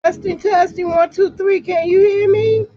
Testing, testing, 1, 2, 3. Can you hear me?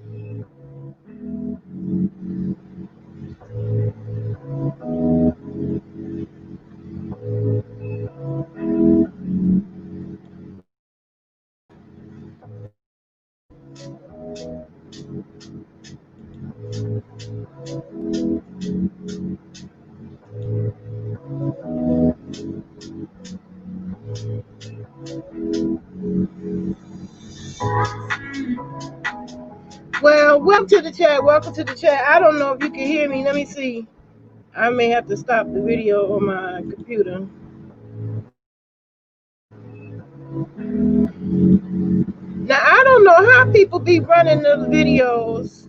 Well, welcome to the chat. Welcome to the chat. I don't know if you can hear me. Let me see. I may have to stop the video on my computer. Now, I don't know how people be running the videos.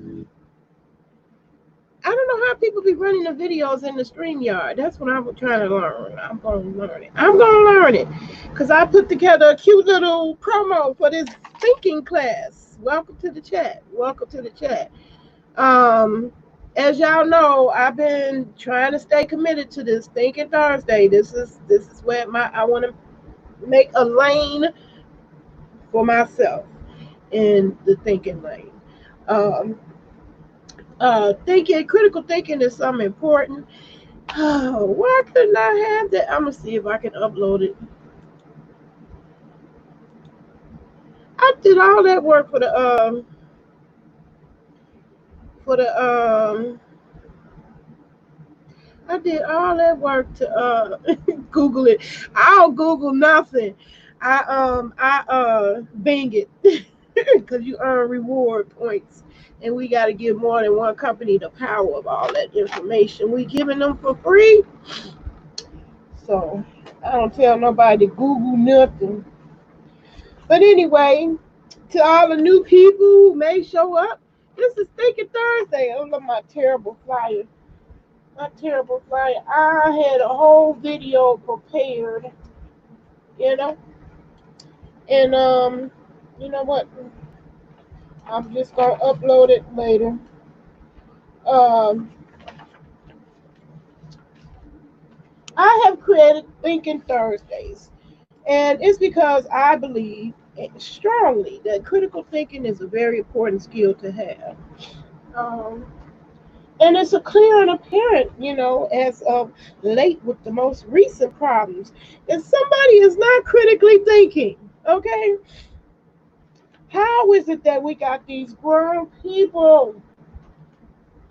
I don't know how people be running the videos in the StreamYard. That's what I'm trying to learn. I'm going to learn it. I'm going to learn it because I put together a cute little promo for this thinking class. Welcome to the chat. Welcome to the chat. As y'all know, I've been trying to stay committed to this Thinking Thursday. This is where I want to make a lane for myself in the thinking lane. Critical thinking is something important. Oh, why couldn't I have that? I'm gonna see if I can upload it. I did all that work for the I did all that work to Google it. I don't Google nothing. I Bing it because you earn reward points, and we got to give more than one company the power of all that information. We giving them for free, so I don't tell nobody to Google nothing. But anyway, to all the new people who may show up, this is Thinking Thursday. Oh, look, my terrible flyer. I had a whole video prepared, you know, and you know what? I'm just gonna upload it later. Um, I have created Thinking Thursdays, and it's because I believe strongly that critical thinking is a very important skill to have. Um, and it's a clear and apparent, as of late with the most recent problems, that somebody is not critically thinking. Okay, how is it that we got these grown people?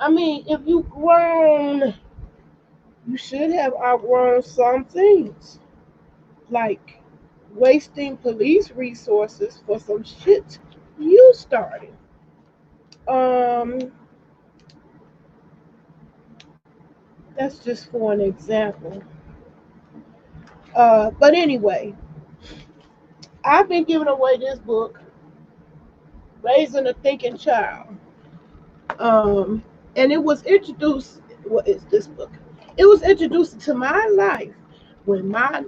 I mean, if you grown, you should have outgrown some things, like wasting police resources for some shit you started. Um, that's just for an example. But anyway, I've been giving away this book, Raising a Thinking Child. Um, and it was introduced, what is this book? It was introduced to my life when my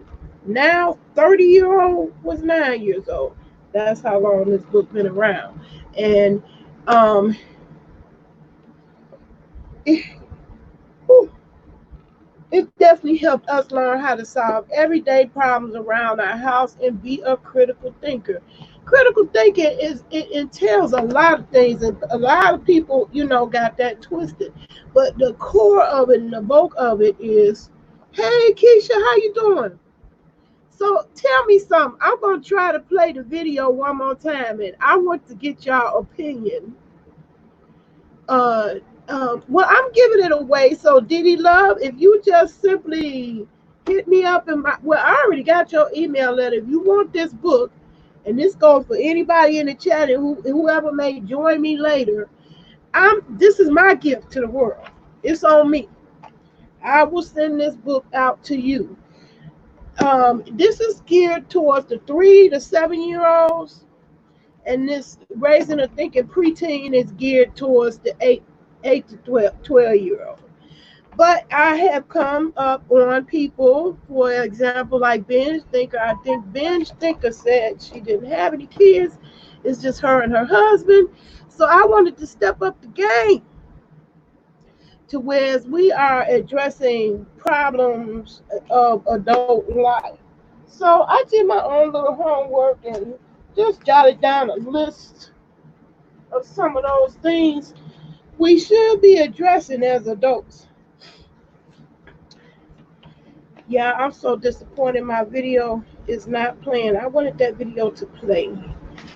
now 30-year-old was 9 years old. That's how long this book been around. And um, it, whew, it definitely helped us learn how to solve everyday problems around our house and be a critical thinker. Critical thinking it entails a lot of things, and a lot of people, got that twisted. But the core of it and the bulk of it is, hey Keisha, how you doing? So tell me something. I'm gonna try to play the video one more time, and I want to get y'all opinion. uh, well, I'm giving it away. So, Diddy Love, if you just simply hit me up I already got your email letter. If you want this book, and this goes for anybody in the chat and whoever may join me later, this is my gift to the world. It's on me. I will send this book out to you. This is geared towards the 3 to 7 year olds, and this raising a thinking preteen is geared towards the 8 to 12 year old. But I have come up on people, for example, like Binge Thinker. I think Binge Thinker said she didn't have any kids. It's just her and her husband. So I wanted to step up the game to where we are addressing problems of adult life. So I did my own little homework and just jotted down a list of some of those things we should be addressing as adults. Yeah, I'm so disappointed my video is not playing. I wanted that video to play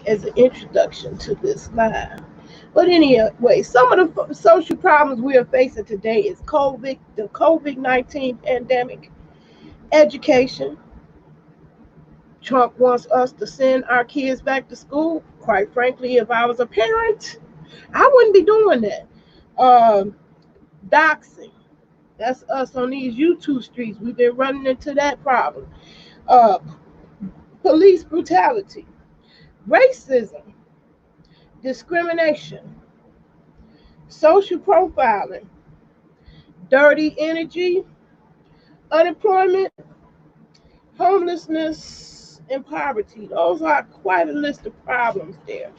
as an introduction to this live. But anyway, some of the social problems we are facing today is the COVID-19 pandemic, education. Trump wants us to send our kids back to school. Quite frankly, if I was a parent, I wouldn't be doing that. Um, Doxing. That's us on these YouTube streets. We've been running into that problem. Uh, Police brutality, racism, discrimination, social profiling, dirty energy, unemployment, homelessness, and poverty. Those are quite a list of problems there.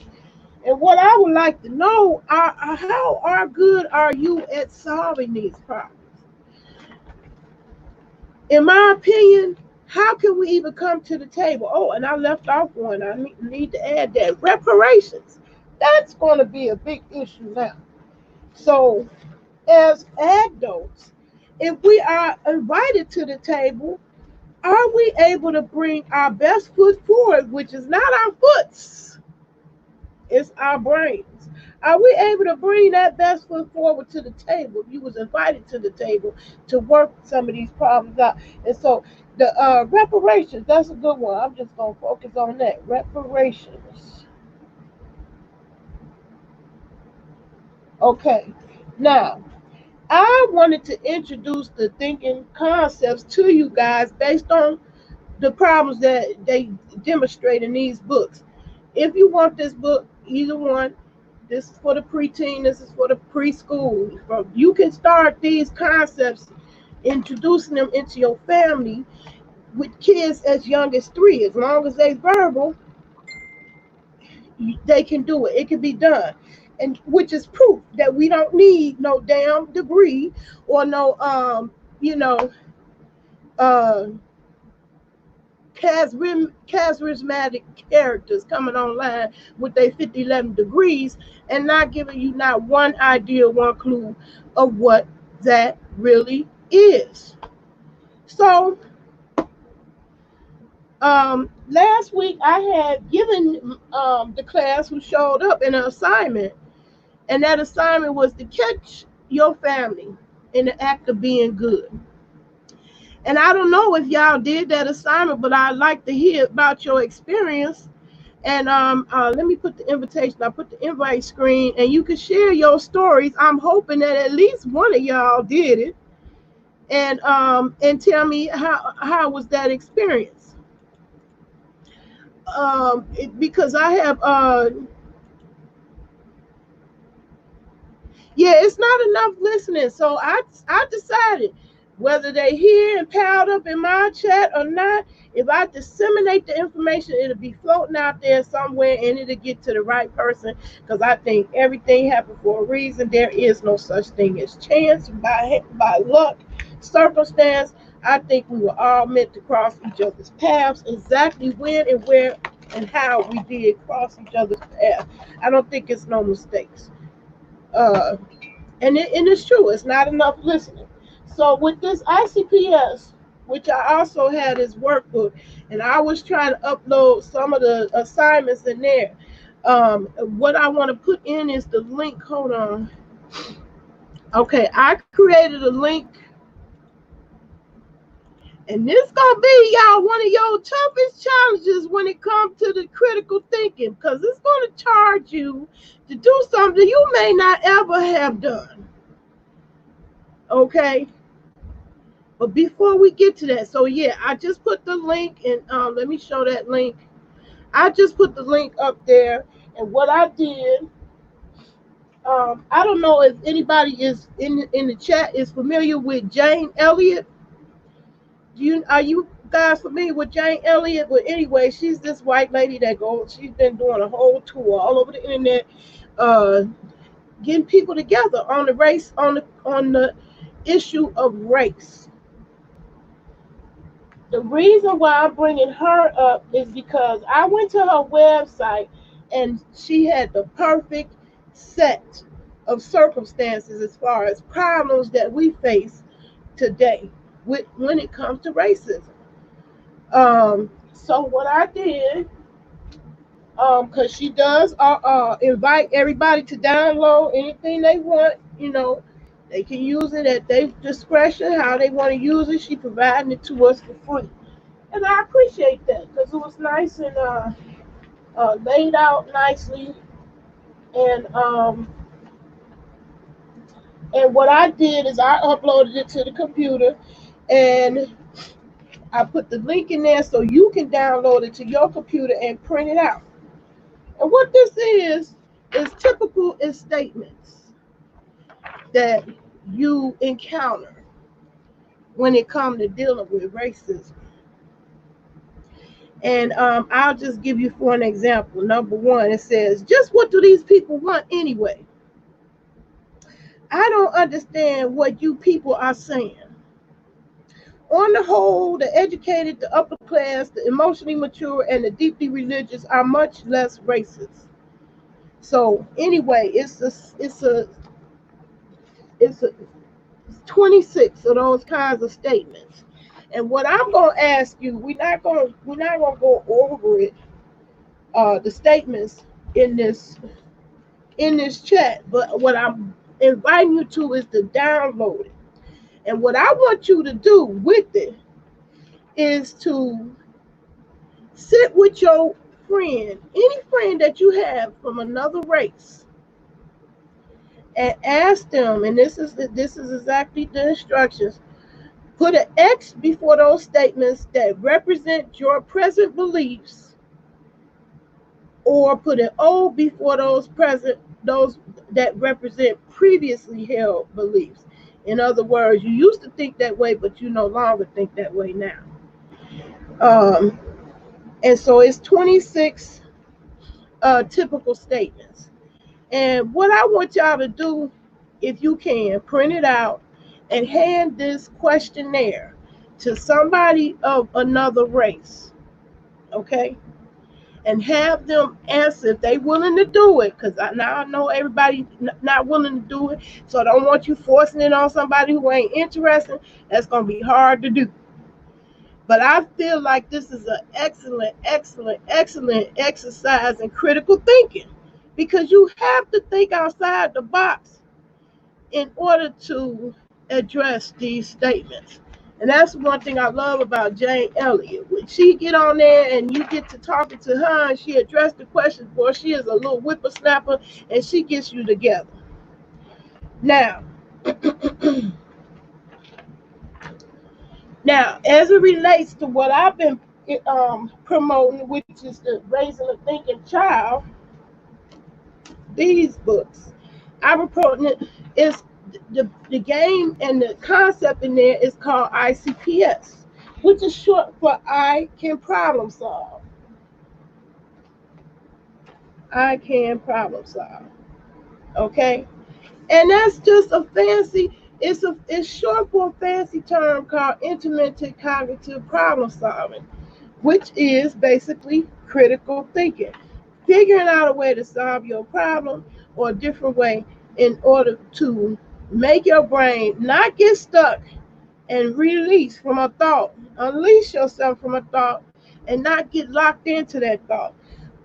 And what I would like to know are how good are you at solving these problems? In my opinion, how can we even come to the table? Oh, and I left off one. I need to add that reparations. That's going to be a big issue now. So, as adults, if we are invited to the table, are we able to bring our best foot forward, which is not our foots, it's our brains? Are we able to bring that best foot forward to the table? If you was invited to the table to work some of these problems out. And so the reparations, that's a good one. I'm just going to focus on that. Reparations. Okay. Now, I wanted to introduce the thinking concepts to you guys based on the problems that they demonstrate in these books. If you want this book, either one, this is for the preteen, this is for the preschool. You can start these concepts, introducing them into your family with kids as young as 3. As long as they verbal, they can do it. It can be done. And which is proof that we don't need no damn degree or no uh charismatic characters coming online with their 50, 11 degrees and not giving you not one idea, one clue of what that really is. So last week I had given the class who showed up an assignment, and that assignment was to catch your family in the act of being good. And I don't know if y'all did that assignment, but I'd like to hear about your experience. And let me put the invitation. I put the invite screen, and you can share your stories. I'm hoping that at least one of y'all did it, and tell me how was that experience. Because I have yeah, it's not enough listening. So I decided whether they hear and piled up in my chat or not, if I disseminate the information, it'll be floating out there somewhere and it'll get to the right person. Because I think everything happened for a reason. There is no such thing as chance, by luck, circumstance. I think we were all meant to cross each other's paths. Exactly when and where and how we did cross each other's paths. I don't think it's no mistakes. And it's true. It's not enough listening. So with this ICPS, which I also had as workbook, and I was trying to upload some of the assignments in there. What I want to put in is the link. Hold on. Okay, I created a link. And this gonna be, y'all, one of your toughest challenges when it comes to the critical thinking, because it's gonna charge you to do something you may not ever have done. Okay. But before we get to that, so yeah, I just put the link, and let me show that link. I just put the link up there, and what I did, I don't know if anybody is in the chat is familiar with Jane Elliott. Are you guys familiar with Jane Elliott? But anyway, she's this white lady that goes. She's been doing a whole tour all over the internet, uh, getting people together on the race, on the issue of race. The reason why I'm bringing her up is because I went to her website and she had the perfect set of circumstances as far as problems that we face today when it comes to racism. So what I did, because she does invite everybody to download anything they want, they can use it at their discretion, how they want to use it. She providing it to us for free. And I appreciate that because it was nice and laid out nicely. And and what I did is I uploaded it to the computer, and I put the link in there so you can download it to your computer and print it out. And what this is typical is statements that you encounter when it comes to dealing with racism. And I'll just give you for an example. Number one, it says, just what do these people want anyway? I don't understand what you people are saying. On the whole, the educated, the upper class, the emotionally mature, and the deeply religious are much less racist. So anyway, it's a 26 of those kinds of statements. And what I'm gonna ask you, we're not gonna go over it, the statements in this chat, but what I'm inviting you to is to download it. And what I want you to do with it is to sit with your friend, any friend that you have from another race, and ask them, and this is exactly the instructions. Put an X before those statements that represent your present beliefs, or put an O before those that represent previously held beliefs. In other words, you used to think that way, but you no longer think that way now. And so it's 26 typical statements. And what I want y'all to do, if you can, print it out and hand this questionnaire to somebody of another race, okay? And have them answer if they willing to do it, because now I know everybody not willing to do it, so I don't want you forcing it on somebody who ain't interested. That's going to be hard to do. But I feel like this is an excellent exercise in critical thinking, because you have to think outside the box in order to address these statements. And that's one thing I love about Jane Elliott. When she get on there and you get to talking to her and she addressed the questions, boy, she is a little whippersnapper and she gets you together. Now, as it relates to what I've been promoting, which is the Raising a Thinking Child, these books, I'm promoting it. Is the game and the concept in there is called ICPS, which is short for I Can Problem Solve. I Can Problem Solve. Okay? And that's just a fancy, it's short for a fancy term called intermittent cognitive problem solving, which is basically critical thinking. Figuring out a way to solve your problem or a different way in order to make your brain not get stuck and release from a thought, unleash yourself from a thought, and not get locked into that thought.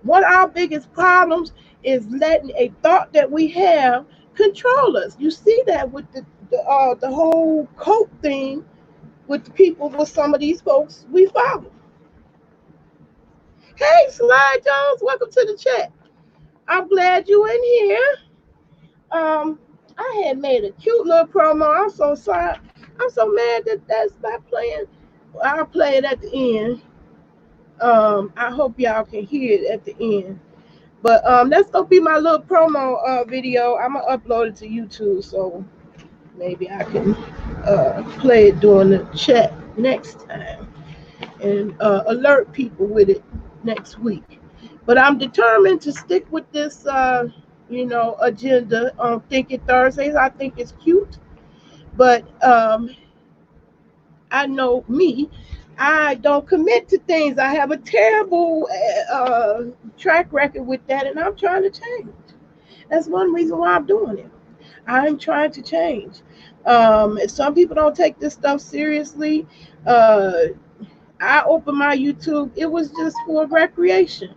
One of our biggest problems is letting a thought that we have control us. You see that with the whole coat thing with the people, with some of these folks we follow. Hey, Sly Jones, welcome to the chat. I'm glad you in here. I had made a cute little promo. I'm so sorry. I'm so mad that that's not playing. I'll play it at the end. I hope y'all can hear it at the end. But that's gonna be my little promo video. I'm gonna upload it to YouTube, so maybe I can play it during the chat next time and alert people with it next week. But I'm determined to stick with this agenda on Thinking Thursdays. I think it's cute, but I know me. I don't commit to things. I have a terrible track record with that, and I'm trying to change. That's one reason why I'm doing it. I'm trying to change. Some people don't take this stuff seriously. Uh, I opened my YouTube. It was just for recreation.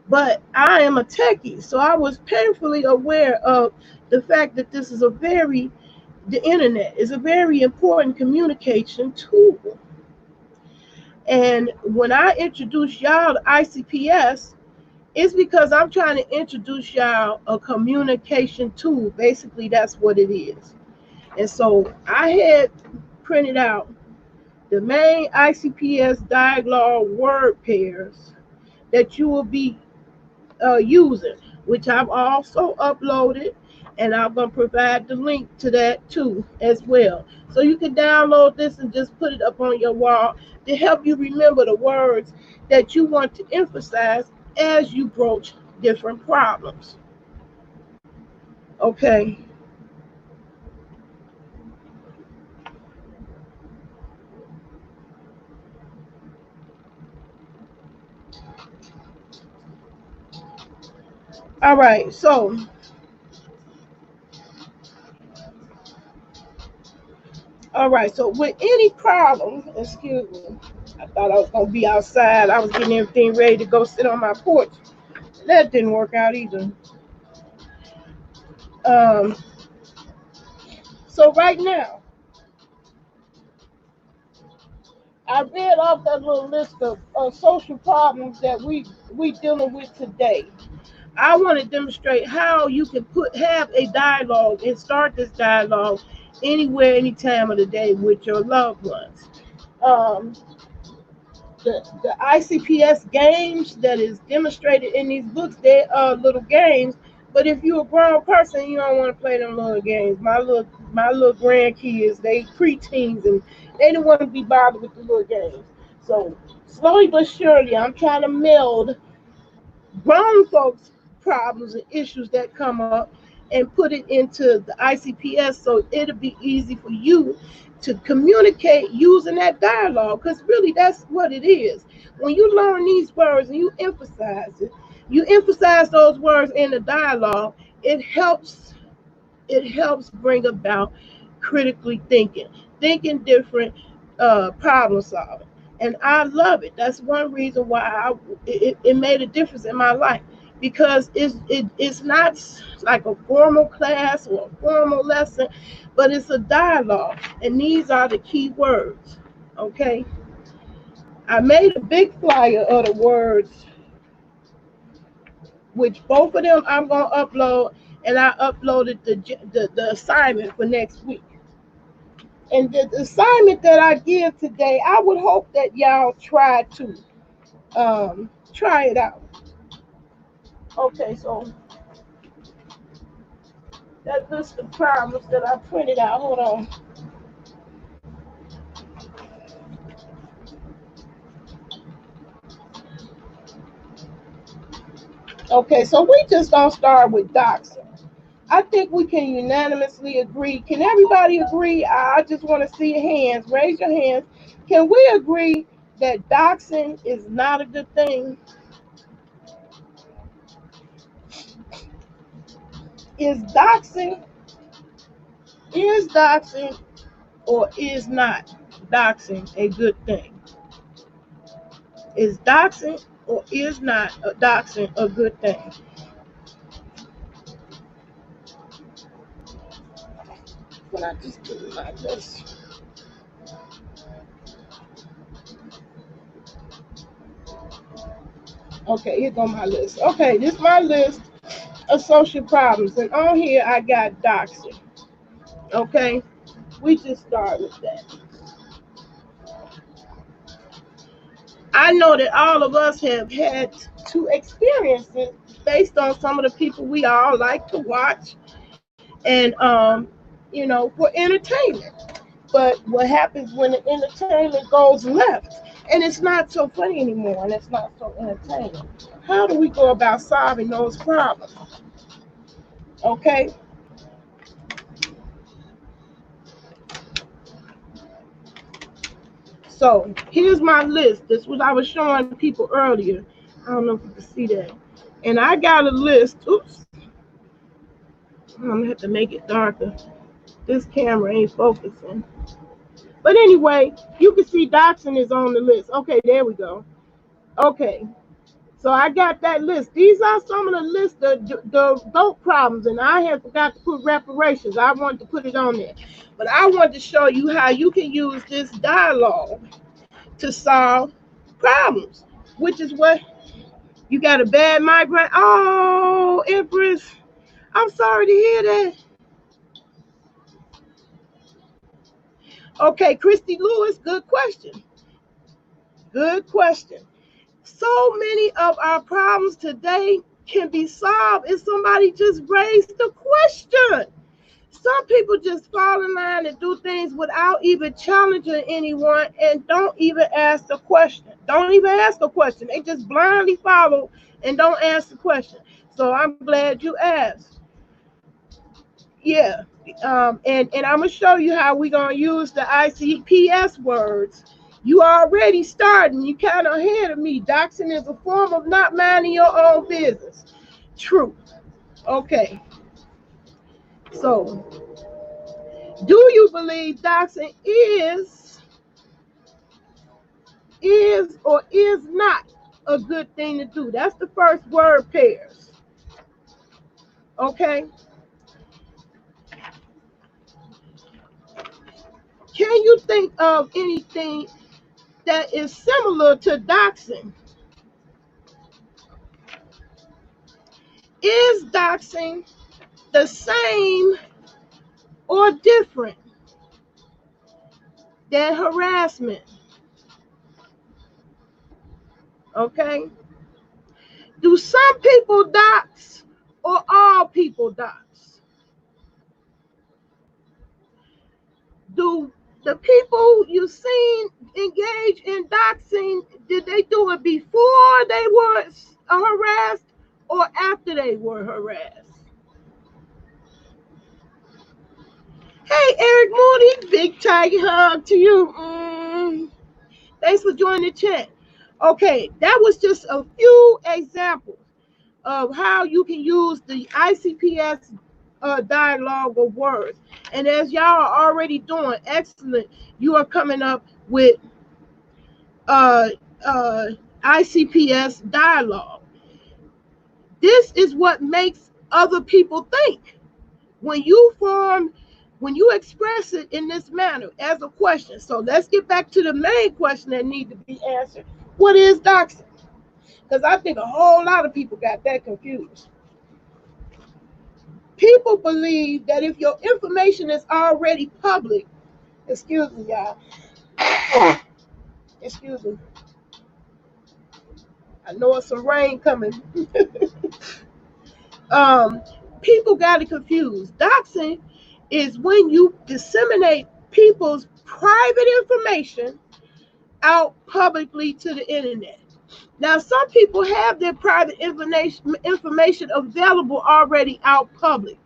But I am a techie, so I was painfully aware of the fact that the internet is a very important communication tool. And when I introduce y'all to ICPS, it's because I'm trying to introduce y'all a communication tool. Basically, that's what it is. And so I had printed out the main ICPS dialogue word pairs that you will be using, which I've also uploaded, and I'm going to provide the link to that too as well. So you can download this and just put it up on your wall to help you remember the words that you want to emphasize as you broach different problems. Okay. All right. So with any problem, excuse me, I thought I was gonna be outside. I was getting everything ready to go sit on my porch. That didn't work out either. Um, so right now, I read off that little list of social problems that we dealing with today. I want to demonstrate how you can have a dialogue and start this dialogue anywhere, any time of the day with your loved ones. Um, the ICPS games that is demonstrated in these books, they are little games. But if you're a grown person, you don't want to play them little games. My little grandkids, they preteens, and they don't want to be bothered with the little games. So slowly but surely, I'm trying to meld grown folks' problems and issues that come up and put it into the ICPS so it'll be easy for you to communicate using that dialogue, because really that's what it is. When you learn these words and you emphasize those words in the dialogue, it helps bring about critically thinking different, problem solving. And I love it. That's one reason why it made a difference in my life, because it's not like a formal class or a formal lesson, but it's a dialogue. And these are the key words. Okay. I made a big flyer of the words, which both of them I'm going to upload, and I uploaded the assignment for next week. And the assignment that I give today, I would hope that y'all try it out. Okay, so that list of problems that I printed out. Hold on. Okay, so we just gonna start with doxing. I think we can unanimously agree. Can everybody agree? I just want to see hands. Raise your hands. Can we agree that doxing is not a good thing? Is doxing is doxing or is not doxing a good thing? Is doxing or is not doxing a good thing? When I just do it like this. Okay, here go my list. Okay, this is my list of social problems. And on here I got doxing. Okay, we just start with that. I know that all of us have had to experience it based on some of the people we all like to watch and for entertainment. But what happens when the entertainment goes left and it's not so funny anymore and it's not so entertaining? How do we go about solving those problems? Okay. So here's my list. This was I was showing people earlier. I don't know if you can see that. And I got a list. Oops. I'm gonna have to make it darker. This camera ain't focusing. But anyway, you can see Dachshund is on the list. Okay, there we go. Okay. So I got that list. These are some of the list of the goat problems, and I had forgot to put reparations. I wanted to put it on there. But I wanted to show you how you can use this dialogue to solve problems, which is what you got a bad migraine. Oh, Empress, I'm sorry to hear that. Okay, Christy Lewis, good question. Good question. So many of our problems today can be solved if somebody just raised the question. Some people just fall in line and do things without even challenging anyone and don't even ask the question. Don't even ask a question. They just blindly follow and don't ask the question. So I'm glad you asked. Yeah. And I'm going to show you how we're going to use the ICPS words. You already starting. You kind of ahead of me. Doxing is a form of not minding your own business. True. Okay. So, do you believe doxing is or is not a good thing to do? That's the first word pairs. Okay. Can you think of anything that is similar to doxing? Is doxing the same or different than harassment? Okay. Do some people dox or all people dox? Do the people you seen engage in doxing, did they do it before they were harassed or after they were harassed? Hey, Eric Moody, big tiger hug to you. Thanks for joining the chat. Okay, that was just a few examples of how you can use the ICPS dialogue of words. And as y'all are already doing excellent, you are coming up with uh, ICPS dialogue. This is what makes other people think. When you express it in this manner as a question. So let's get back to the main question that needs to be answered. What is doxing? Because I think a whole lot of people got that confused. People believe that if your information is already public, excuse me, y'all. Excuse me. I know it's some rain coming. People got it confused. Doxing is when you disseminate people's private information out publicly to the internet. Now, some people have their private information available already out public.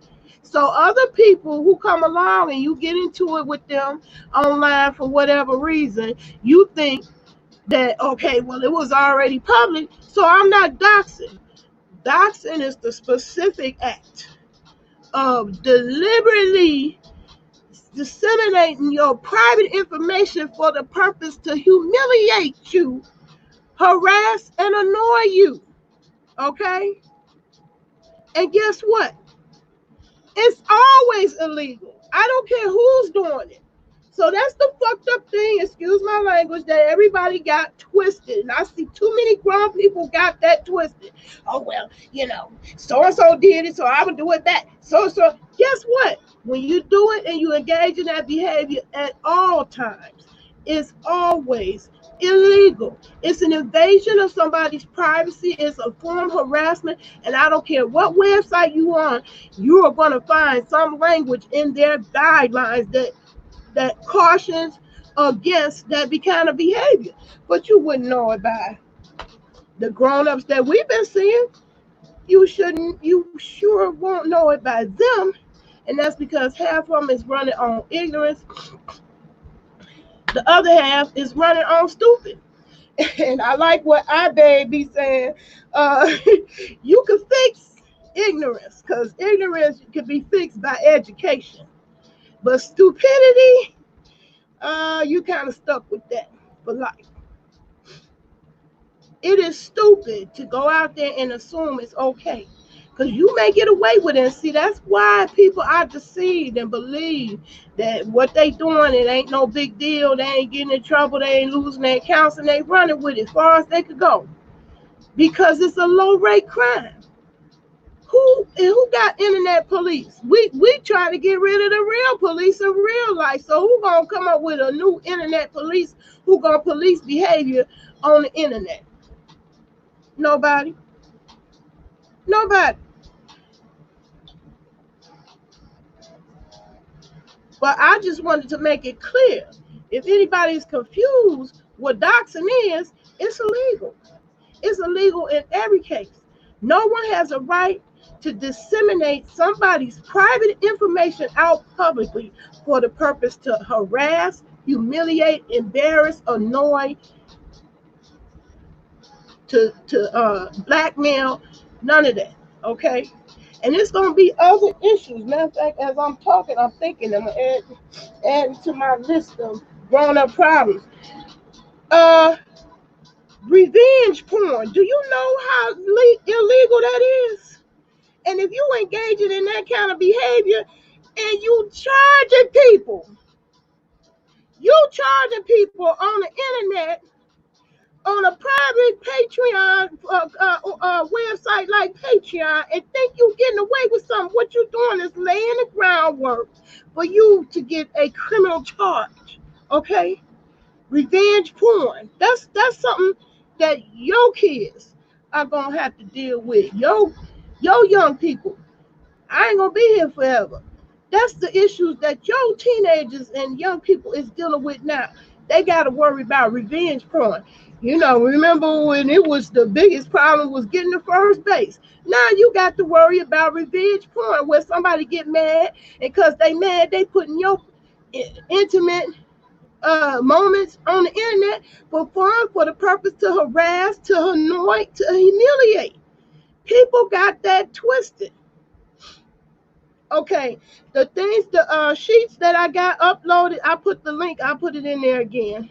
So other people who come along and you get into it with them online for whatever reason, you think that, okay, well, it was already public, so I'm not doxing. Doxing is the specific act of deliberately disseminating your private information for the purpose to humiliate you, harass, and annoy you. Okay? And guess what? It's always illegal. I don't care who's doing it. So that's the fucked up thing, excuse my language, that everybody got twisted. And I see too many grown people got that twisted. Oh, well, so-and-so did it, so I would do it back. So-and-so. Guess what? When you do it and you engage in that behavior at all times, it's always illegal. It's an invasion of somebody's privacy. It's a form of harassment. And I don't care what website you're on, you are going to find some language in their guidelines that cautions against that kind of behavior. But you wouldn't know it by the grown-ups that we've been seeing. you sure won't know it by them. And that's because half of them is running on ignorance. The other half is running on stupid. And I like what iBabe be saying. Uh, you can fix ignorance because ignorance can be fixed by education. But stupidity, you kind of stuck with that for life. It is stupid to go out there and assume it's okay. Because you may get away with it. And see, that's why people are deceived and believe that what they doing, it ain't no big deal. They ain't getting in trouble. They ain't losing their accounts, and they running with it as far as they could go. Because it's a low-rate crime. Who got internet police? We try to get rid of the real police in real life. So who gonna come up with a new internet police who gonna police behavior on the internet? Nobody. Nobody. But I just wanted to make it clear. If anybody's confused what doxing is, it's illegal. It's illegal in every case. No one has a right to disseminate somebody's private information out publicly for the purpose to harass, humiliate, embarrass, annoy, to blackmail, none of that, okay? And it's going to be other issues. Matter of fact, as I'm talking, I'm thinking I'm going to add to my list of grown-up problems. Revenge porn. Do you know how illegal that is? And if you engaging in that kind of behavior and you charging people on the internet, on a private Patreon website like Patreon, and think you getting away with something, what you doing is laying the groundwork for you to get a criminal charge. Okay? Revenge porn. That's something that your kids are gonna have to deal with. Yo young people. I ain't gonna be here forever. That's the issues that your teenagers and young people is dealing with now. They gotta worry about revenge porn. You know, remember when it was the biggest problem was getting to first base. Now you got to worry about revenge porn where somebody get mad, and because they mad, they putting your intimate moments on the internet for fun, for the purpose to harass, to annoy, to humiliate. People got that twisted. Okay, the things, the sheets that I got uploaded, I put the link, I put it in there again.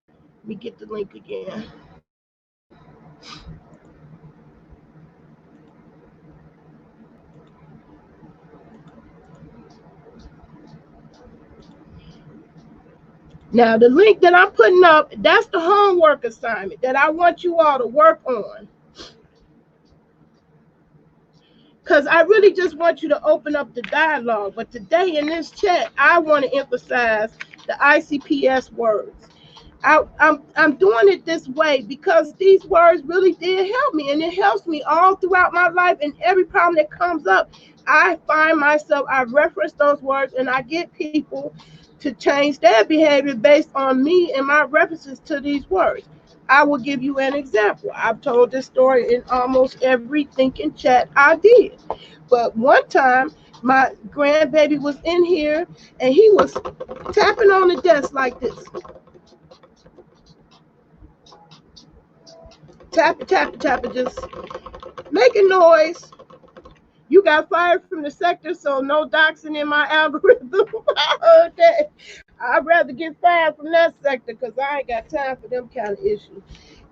Let me get the link again. Now, the link that I'm putting up, that's the homework assignment that I want you all to work on. Because I really just want you to open up the dialogue. But today in this chat, I want to emphasize the ICPS words. I'm doing it this way because these words really did help me. And it helps me all throughout my life. And every problem that comes up, I find myself, I reference those words, and I get people to change their behavior based on me and my references to these words. I will give you an example. I've told this story in almost every thinking chat I did. But one time, my grandbaby was in here, and he was tapping on the desk like this. Tapping, tapping, tapping, just making noise. You got fired from the sector, so no doxing in my algorithm. I heard that. I'd rather get fired from that sector because I ain't got time for them kind of issues.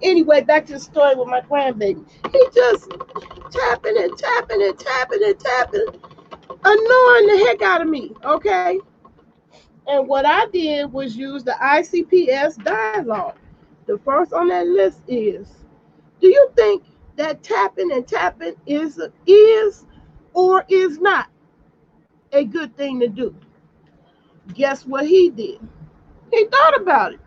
Anyway, back to the story with my grandbaby. He just tapping and tapping and tapping and tapping, annoying the heck out of me, okay? And what I did was use the ICPS dialogue. The first on that list is, do you think that tapping and tapping is or is not a good thing to do? Guess what he did? He thought about it.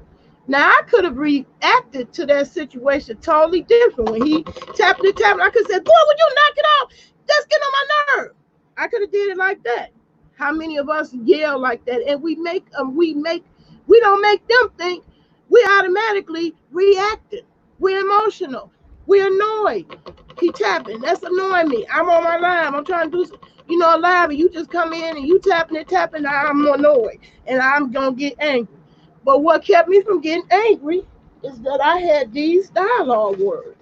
Now, I could have reacted to that situation totally different. When he tapped and tapped, I could say, boy, would you knock it off? That's getting on my nerve. I could have did it like that. How many of us yell like that? And we don't make them think. We automatically reacted. We're emotional. We're annoyed. He tapping. That's annoying me. I'm on my live. I'm trying to do, a live, and you just come in and you tapping and tapping. I'm annoyed, and I'm gonna get angry. But what kept me from getting angry is that I had these dialogue words,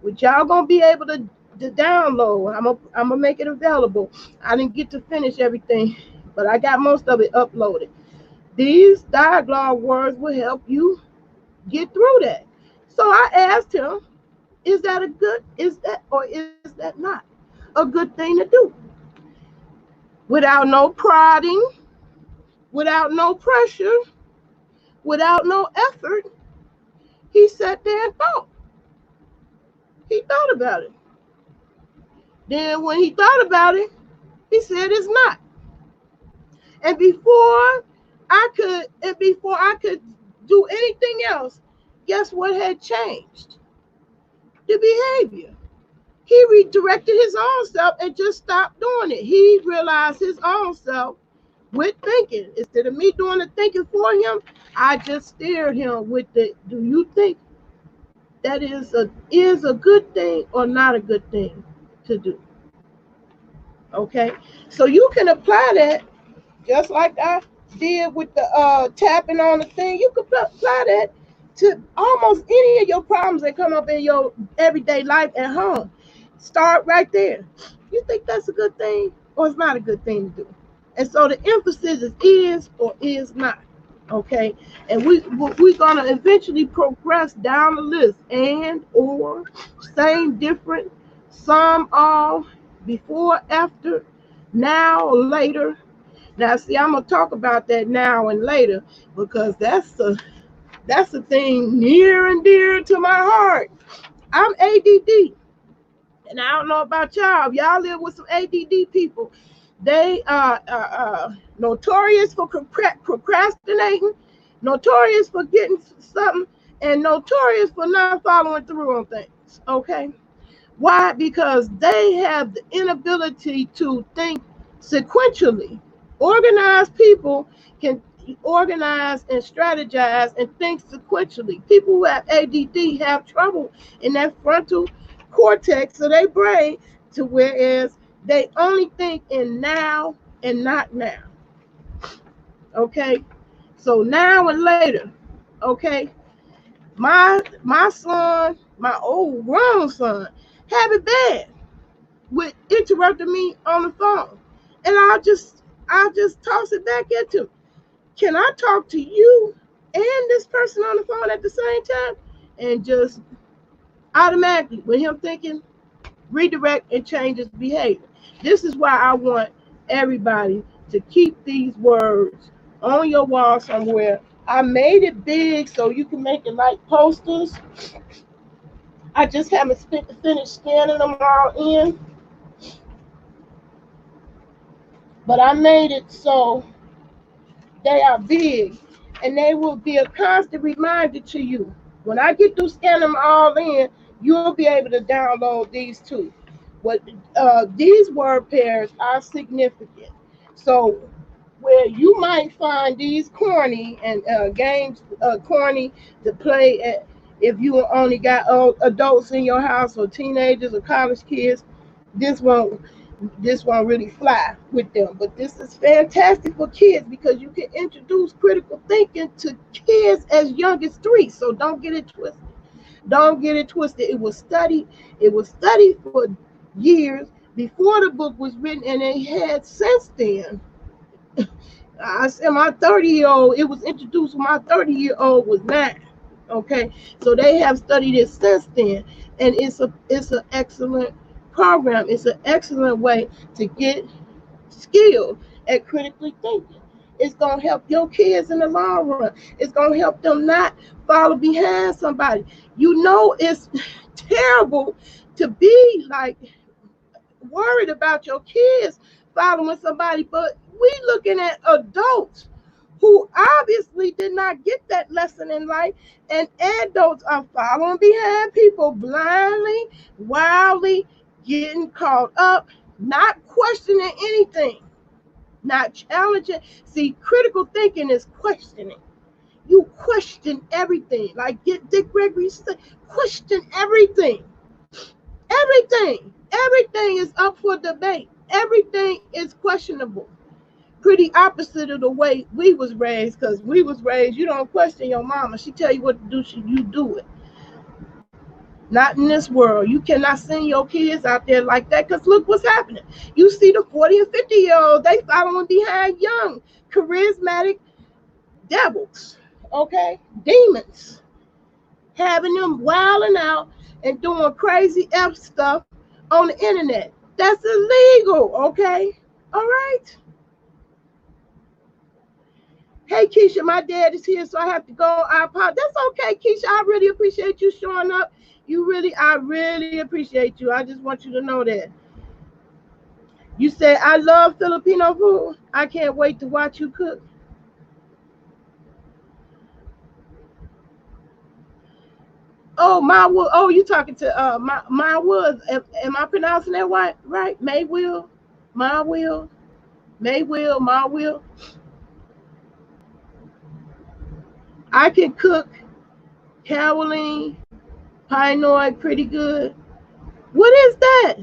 which y'all gonna be able to download. I'm gonna make it available. I didn't get to finish everything, but I got most of it uploaded. These dialogue words will help you get through that. So I asked him, is that not a good thing to do? Without no prodding, without no pressure, without no effort, he sat there and thought. He thought about it. Then when he thought about it, he said it's not. And before I could do anything else, guess what had changed? The behavior. He redirected his own self and just stopped doing it. He realized his own self with thinking. Instead of me doing the thinking for him, I just steered him with the, do you think that is a good thing or not a good thing to do? Okay, so you can apply that just like I did with the tapping on the thing. You can apply that to almost any of your problems that come up in your everyday life at home. Start right there. You think that's a good thing or it's not a good thing to do? And so the emphasis is or is not. Okay, and we're gonna eventually progress down the list, and or same, different, some, all, before, after, now, later. Now, see, I'm gonna talk about that now and later because that's a thing near and dear to my heart. I'm ADD, and I don't know about y'all. If y'all live with some ADD people, they are notorious for procrastinating, notorious for getting something, and notorious for not following through on things. Okay, why? Because they have the inability to think sequentially. Organized people can organize and strategize and think sequentially. People who have ADD have trouble in that frontal cortex of their brain, to whereas they only think in now and not now. Okay, so now and later. Okay, my son, my old grown son, have it bad with interrupting me on the phone, and I'll just toss it back into, can I talk to you and this person on the phone at the same time? And just automatically, with him thinking, redirect and change his behavior. This is why I want everybody to keep these words on your wall somewhere. I made it big so you can make it like posters. I just haven't finished scanning them all in, but I made it so they are big, and they will be a constant reminder to you. When I get through scanning them all in, you'll be able to download these too. What these word pairs are significant. So where you might find these corny and games corny to play at, if you only got adults in your house or teenagers or college kids, this won't this won't really fly with them. But this is fantastic for kids because you can introduce critical thinking to kids as young as 3. So don't get it twisted. Don't get it twisted. It was studied for years before the book was written, and they had since then. I said my 30-year-old, it was introduced when my 30-year-old was 9. Okay, so they have studied it since then, and it's an excellent program. It's an excellent way to get skilled at critically thinking. It's gonna help your kids in the long run. It's gonna help them not follow behind somebody. It's terrible to be like worried about your kids following somebody, but we looking at adults who obviously did not get that lesson in life, and adults are following behind people blindly, wildly, getting caught up, not questioning anything, not challenging. See, critical thinking is questioning. You question everything. Like Dick Gregory said, question everything. Everything. Everything is up for debate. Everything is questionable. Pretty opposite of the way we was raised, because we was raised, you don't question your mama. She tell you what to do, you do it. Not in this world. You cannot send your kids out there like that, because look what's happening. You see the 40 and 50-year-olds, they following behind young, charismatic devils, okay? Demons. Having them wilding out and doing crazy F stuff on the internet. That's illegal, okay? All right? Hey, Keisha, my dad is here, so I have to go. I apologize. That's okay, Keisha. I really appreciate you showing up. I really appreciate you. I just want you to know that. You said, I love Filipino food. I can't wait to watch you cook. Oh, my Wood. Oh, you talking to my Woods. Am I pronouncing that right? Right? May Will? My Will? May Will? My Will? I can cook Caroline Pinoy pretty good. What is that?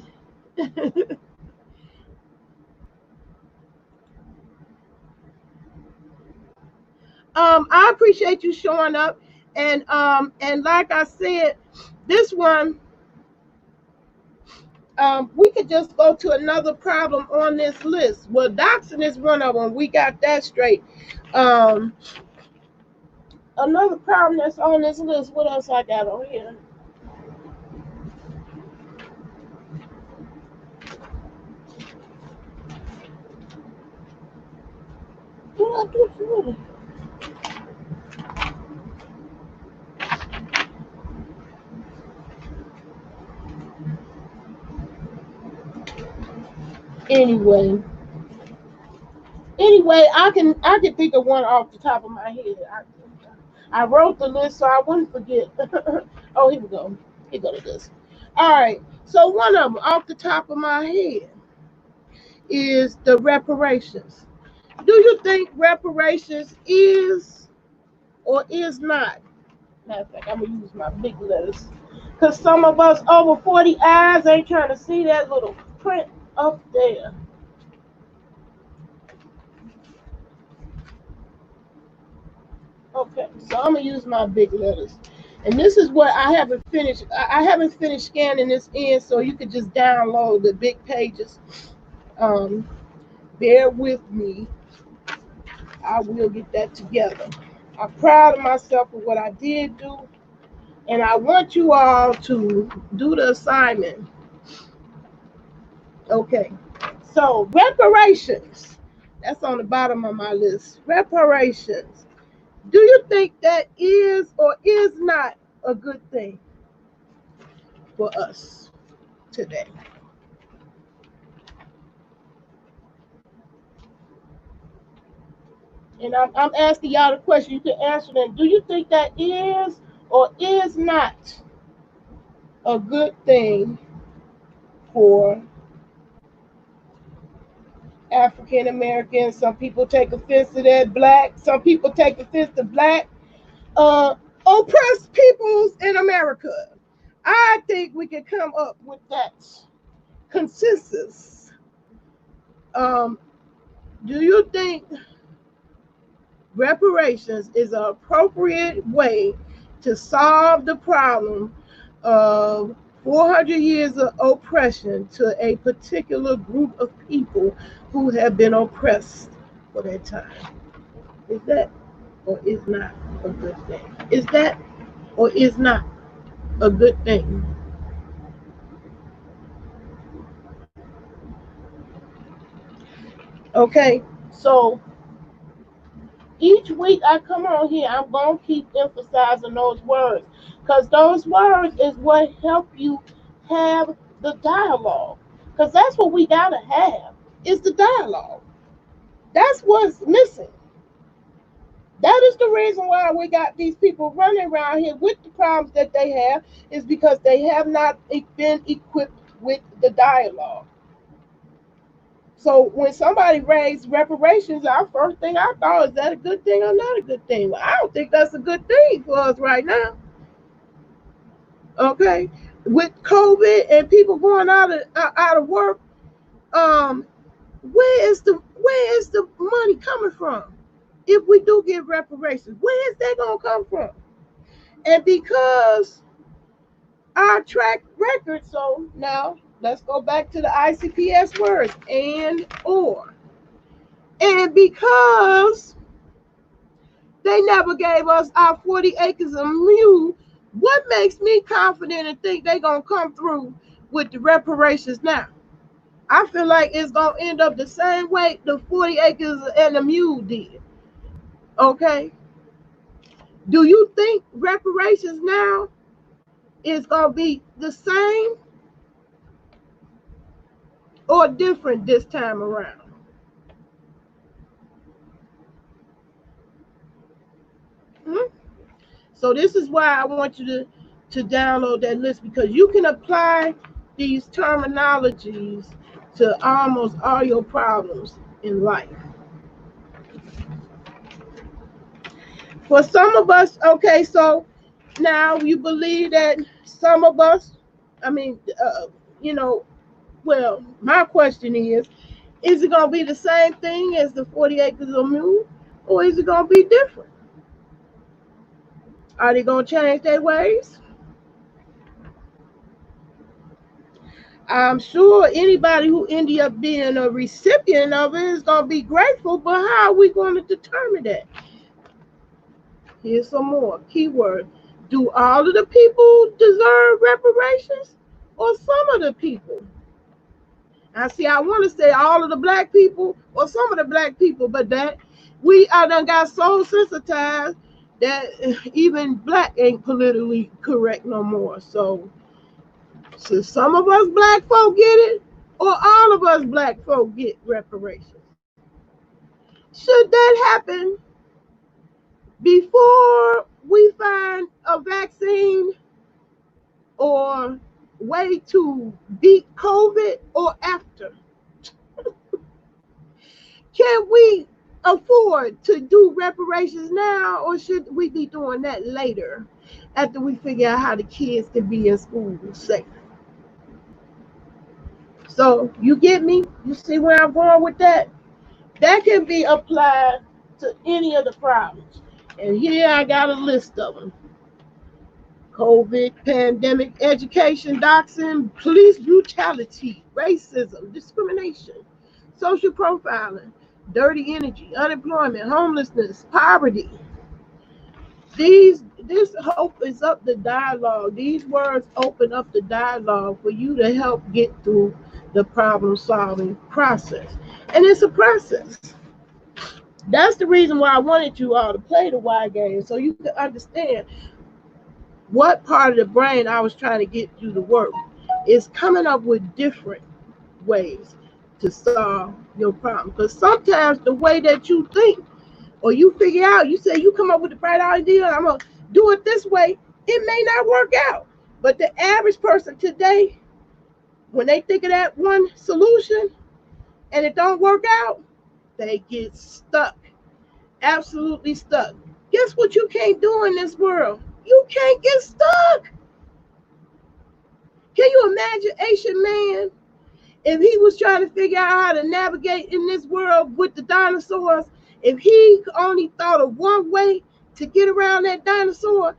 I appreciate you showing up, and like I said, this one, we could just go to another problem on this list. Well, doxing is one of them. We got that straight. Um, Another problem that's on this list. What else I got on here? What I do for it? Anyway, I can think of one off the top of my head. I wrote the list so I wouldn't forget. Oh, here we go. Here go to this. All right. So one of them off the top of my head is the reparations. Do you think reparations is or is not? Matter of fact, I'm gonna use my big letters because some of us over 40 eyes ain't trying to see that little print up there. Okay, so I'm gonna use my big letters. And this is what I haven't finished. I haven't finished scanning this in, so you could just download the big pages. Um, Bear with me. I will get that together. I'm proud of myself for what I did do, and I want you all to do the assignment. Okay, so reparations. That's on the bottom of my list. Reparations. Do you think that is or is not a good thing for us today? And I'm asking y'all the question. You can answer them. Do you think that is or is not a good thing for African Americans? Some people take offense to that. Black. Some people take offense to black. Uh, Oppressed peoples in America. I think we can come up with that consensus. Um, do you think reparations is an appropriate way to solve the problem of 400 years of oppression to a particular group of people who have been oppressed for that time? Is that or is not a good thing? Is that or is not a good thing? Okay, so each week I come on here, I'm going to keep emphasizing those words because those words is what help you have the dialogue. Because that's what we got to have is the dialogue. That's what's missing. That is the reason why we got these people running around here with the problems that they have is because they have not been equipped with the dialogue. So when somebody raised reparations, our first thing I thought, is that a good thing or not a good thing? Well, I don't think that's a good thing for us right now. Okay, with COVID and people going out of work, um, where is the money coming from? If we do get reparations, where is that gonna come from? And because our track record, so now let's go back to the ICPS words, and because they never gave us our 40 acres of mule, what makes me confident and think they're gonna come through with the reparations now? I feel like it's gonna end up the same way the 40 acres and the mule did. Okay. Do you think reparations now is gonna be the same or different this time around? Hmm? So this is why I want you to download that list, because you can apply these terminologies to almost all your problems in life. For some of us, okay, so now you believe that some of us, I mean, you know, well, my question is it going to be the same thing as the 40 acres of mule, or is it going to be different? Are they going to change their ways? I'm sure anybody who ended up being a recipient of it is going to be grateful, but how are we going to determine that? Here's some more keyword. Do all of the people deserve reparations, or some of the people? I see, I want to say all of the black people or some of the black people, but that we done got so sensitized that even black ain't politically correct no more. So some of us black folk get it, or all of us black folk get reparations. Should that happen before we find a vaccine or way to beat COVID, or after? Can we afford to do reparations now, or should we be doing that later after we figure out how the kids can be in school safe? So you get me? You see where I'm going with that? That can be applied to any of the problems. And here I got a list of them. COVID, pandemic, education, doxing, police brutality, racism, discrimination, social profiling, dirty energy, unemployment, homelessness, poverty. This opens up the dialogue. These words open up the dialogue for you to help get through the problem solving process. And it's a process. That's the reason why I wanted you all to play the why game, so you can understand what part of the brain I was trying to get you to work. Is coming up with different ways to solve your problem. Because sometimes the way that you think or you figure out, you say you come up with the bright idea, I'm going to do it this way, it may not work out. But the average person today, when they think of that one solution and it don't work out, they get stuck, absolutely stuck. Guess what you can't do in this world? You can't get stuck. Can you imagine Asian man if he was trying to figure out how to navigate in this world with the dinosaurs? If he only thought of one way to get around that dinosaur,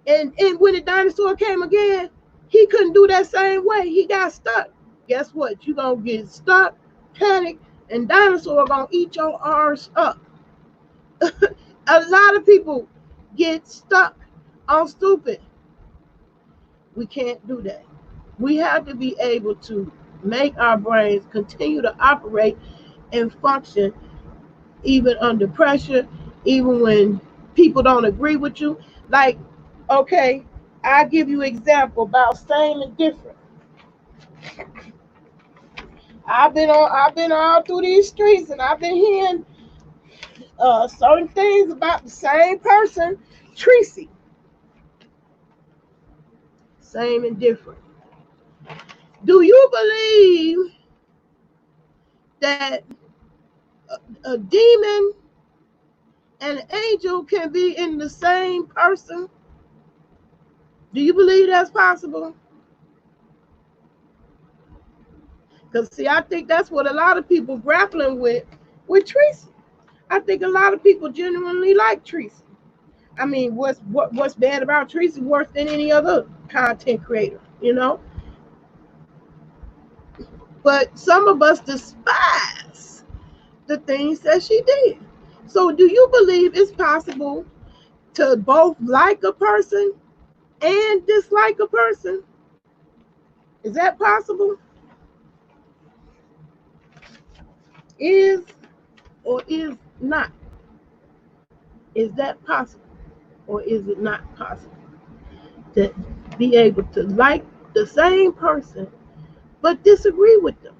and when the dinosaur came again, he couldn't do that same way. He got stuck. Guess what? You're going to get stuck, panic, and dinosaur going to eat your arse up. A lot of people get stuck on stupid. We can't do that. We have to be able to make our brains continue to operate and function even under pressure, even when people don't agree with you. Like, okay, I'll give you an example about same and different. I've been all through these streets, and I've been hearing certain things about the same person, Tracy. Same and different. Do you believe that a demon and an angel can be in the same person? Do you believe that's possible? Because see, I think that's what a lot of people grappling with Tracy. I think a lot of people genuinely like Tracy. I mean, what's bad about Tracy worse than any other content creator, you know? But some of us despise the things that she did. So do you believe it's possible to both like a person and dislike a person? Is that possible? Is or is not? Is that possible or is it not possible to be able to like the same person but disagree with them?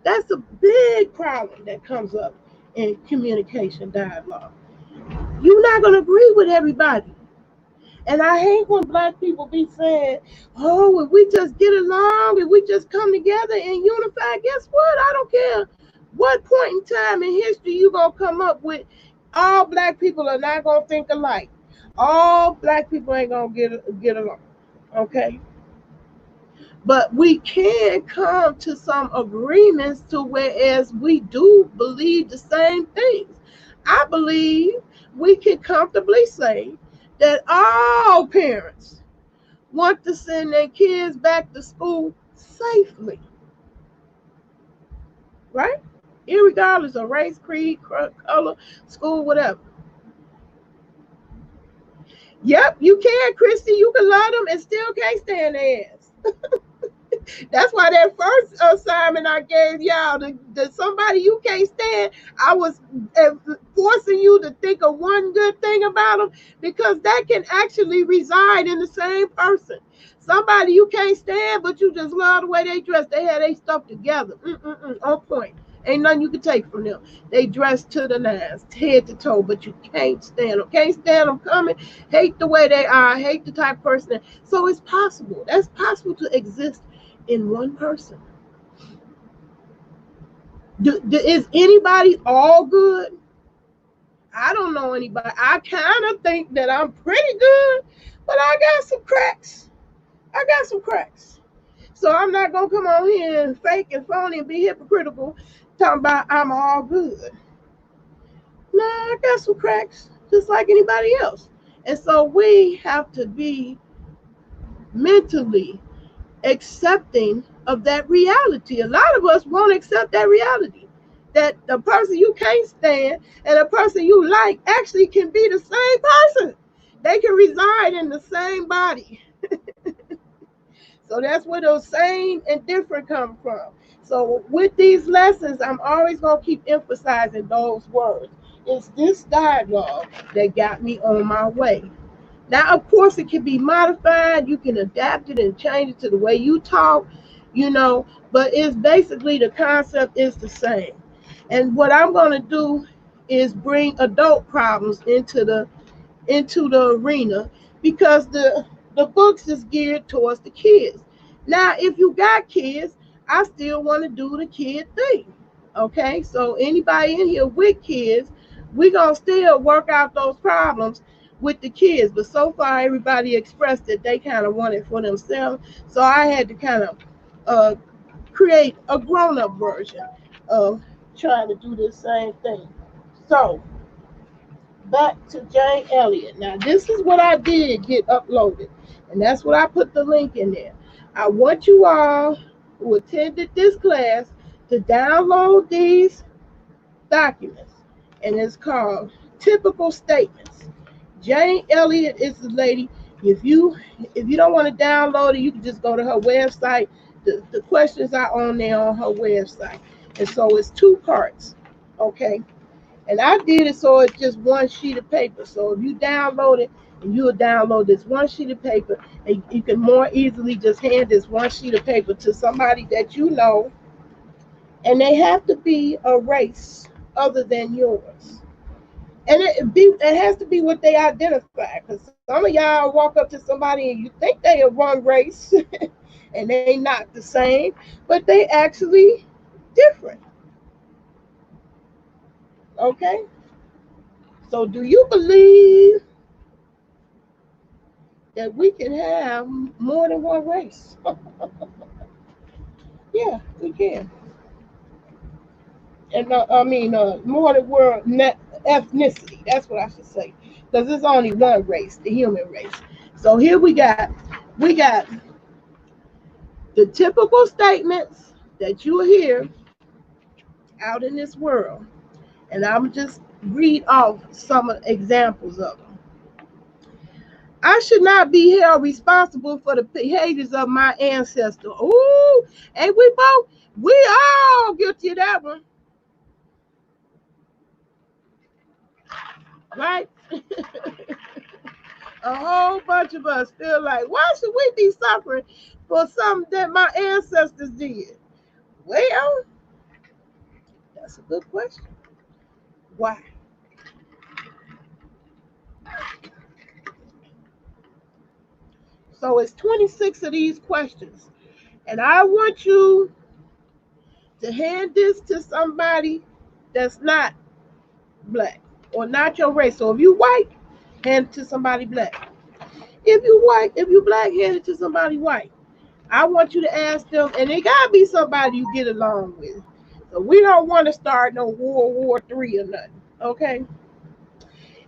That's a big problem that comes up in communication dialogue. You're not going to agree with everybody. And I hate when black people be saying, oh, if we just get along, if we just come together and unify, guess what? I don't care what point in time in history you going to come up with. All black people are not going to think alike. All black people ain't going to get along. Okay? But we can come to some agreements to whereas we do believe the same things. I believe we can comfortably say that all parents want to send their kids back to school safely, right? Irregardless of race, creed, color, school, whatever. Yep, you can, Christy. You can love them and still can't stand their ass. That's why that first assignment I gave y'all, the somebody you can't stand, I was forcing you to think of one good thing about them, because that can actually reside in the same person. Somebody you can't stand, but you just love the way they dress. They had their stuff together. On point. Ain't nothing you can take from them. They dress to the nines, head to toe, but you can't stand them. Can't stand them coming. Hate the way they are. Hate the type of person. So it's possible. That's possible to exist in one person. Is anybody all good? I don't know anybody. I kind of think that I'm pretty good, but I got some cracks. So I'm not going to come on here and fake and phony and be hypocritical talking about I'm all good. No, I got some cracks just like anybody else. And so we have to be mentally accepting of that reality. A lot of us won't accept that reality, that the person you can't stand and the person you like actually can be the same person. They can reside in the same body. So that's where those same and different come from. So with these lessons, I'm always going to keep emphasizing those words. It's this dialogue that got me on my way. Now, of course, it can be modified. You can adapt it and change it to the way you talk, but it's basically the concept is the same. And what I'm going to do is bring adult problems into the arena, because the books is geared towards the kids. Now, if you got kids, I still want to do the kid thing. Okay, so anybody in here with kids, we're going to still work out those problems with the kids. But so far, everybody expressed that they kind of want it for themselves. So I had to kind of create a grown-up version of trying to do this same thing. So back to Jane Elliott. Now, this is what I did get uploaded, and that's what I put the link in there. I want you all who attended this class to download these documents, and it's called Typical Statements. Jane Elliott is the lady. If you don't want to download it, you can just go to her website. The questions are on there on her website, and so it's 2 parts. Okay. And I did it so it's just one sheet of paper. So if you download it, and you'll download this one sheet of paper, and you can more easily just hand this one sheet of paper to somebody that you know, and they have to be a race other than yours. And it has to be what they identify, because some of y'all walk up to somebody and you think they are one race, and they not the same, but they actually different. Okay? So do you believe that we can have more than one race? Yeah, we can. And more than one ethnicity. That's what I should say. Because there's only one race, the human race. So here we got the typical statements that you hear out in this world. And I'm just read off some examples of them. I should not be held responsible for the behaviors of my ancestors. Ooh, and we all guilty of that one, right? A whole bunch of us feel like, why should we be suffering for something that my ancestors did? Well, that's a good question. Why? So it's 26 of these questions. And I want you to hand this to somebody that's not black or not your race. So if you white, hand it to somebody black. If you black, hand it to somebody white. I want you to ask them, and it gotta be somebody you get along with. So we don't want to start no World War III or nothing. Okay.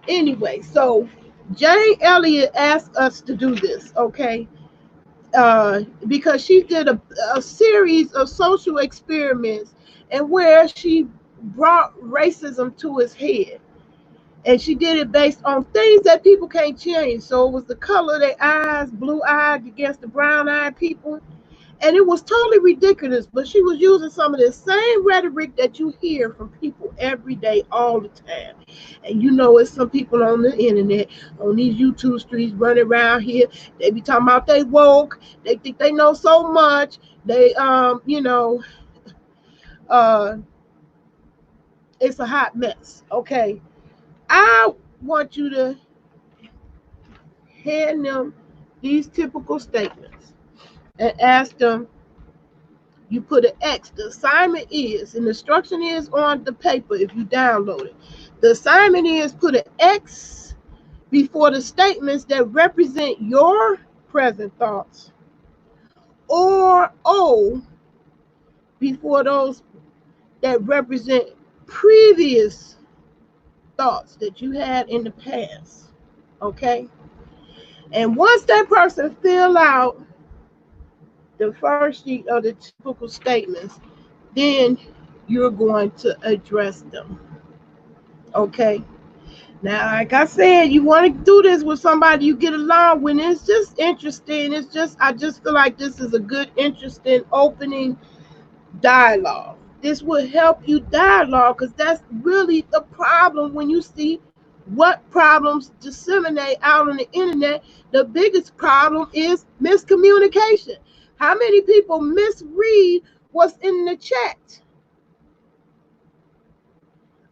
Anyway, so Jane Elliott asked us to do this. Okay. Because she did a series of social experiments and where she brought racism to its head. And she did it based on things that people can't change. So it was the color of their eyes, blue eyed against the brown eyed people. And it was totally ridiculous, but she was using some of the same rhetoric that you hear from people every day, all the time. And you know, it's some people on the internet, on these YouTube streets running around here. They be talking about they woke. They think they know so much. They, uh, it's a hot mess. Okay. I want you to hand them these typical statements and ask them. You put an X. The assignment is, and the instruction is on the paper if you download it. The assignment is put an X before the statements that represent your present thoughts, or O before those that represent previous thoughts that you had in the past. Okay? And once that person fill out the first sheet of the typical statements, then you're going to address them. Okay. Now, like I said, you want to do this with somebody you get along with. It's just interesting. I just feel like this is a good, interesting opening dialogue. This will help you dialogue because that's really the problem when you see what problems disseminate out on the internet. The biggest problem is miscommunication. How many people misread what's in the chat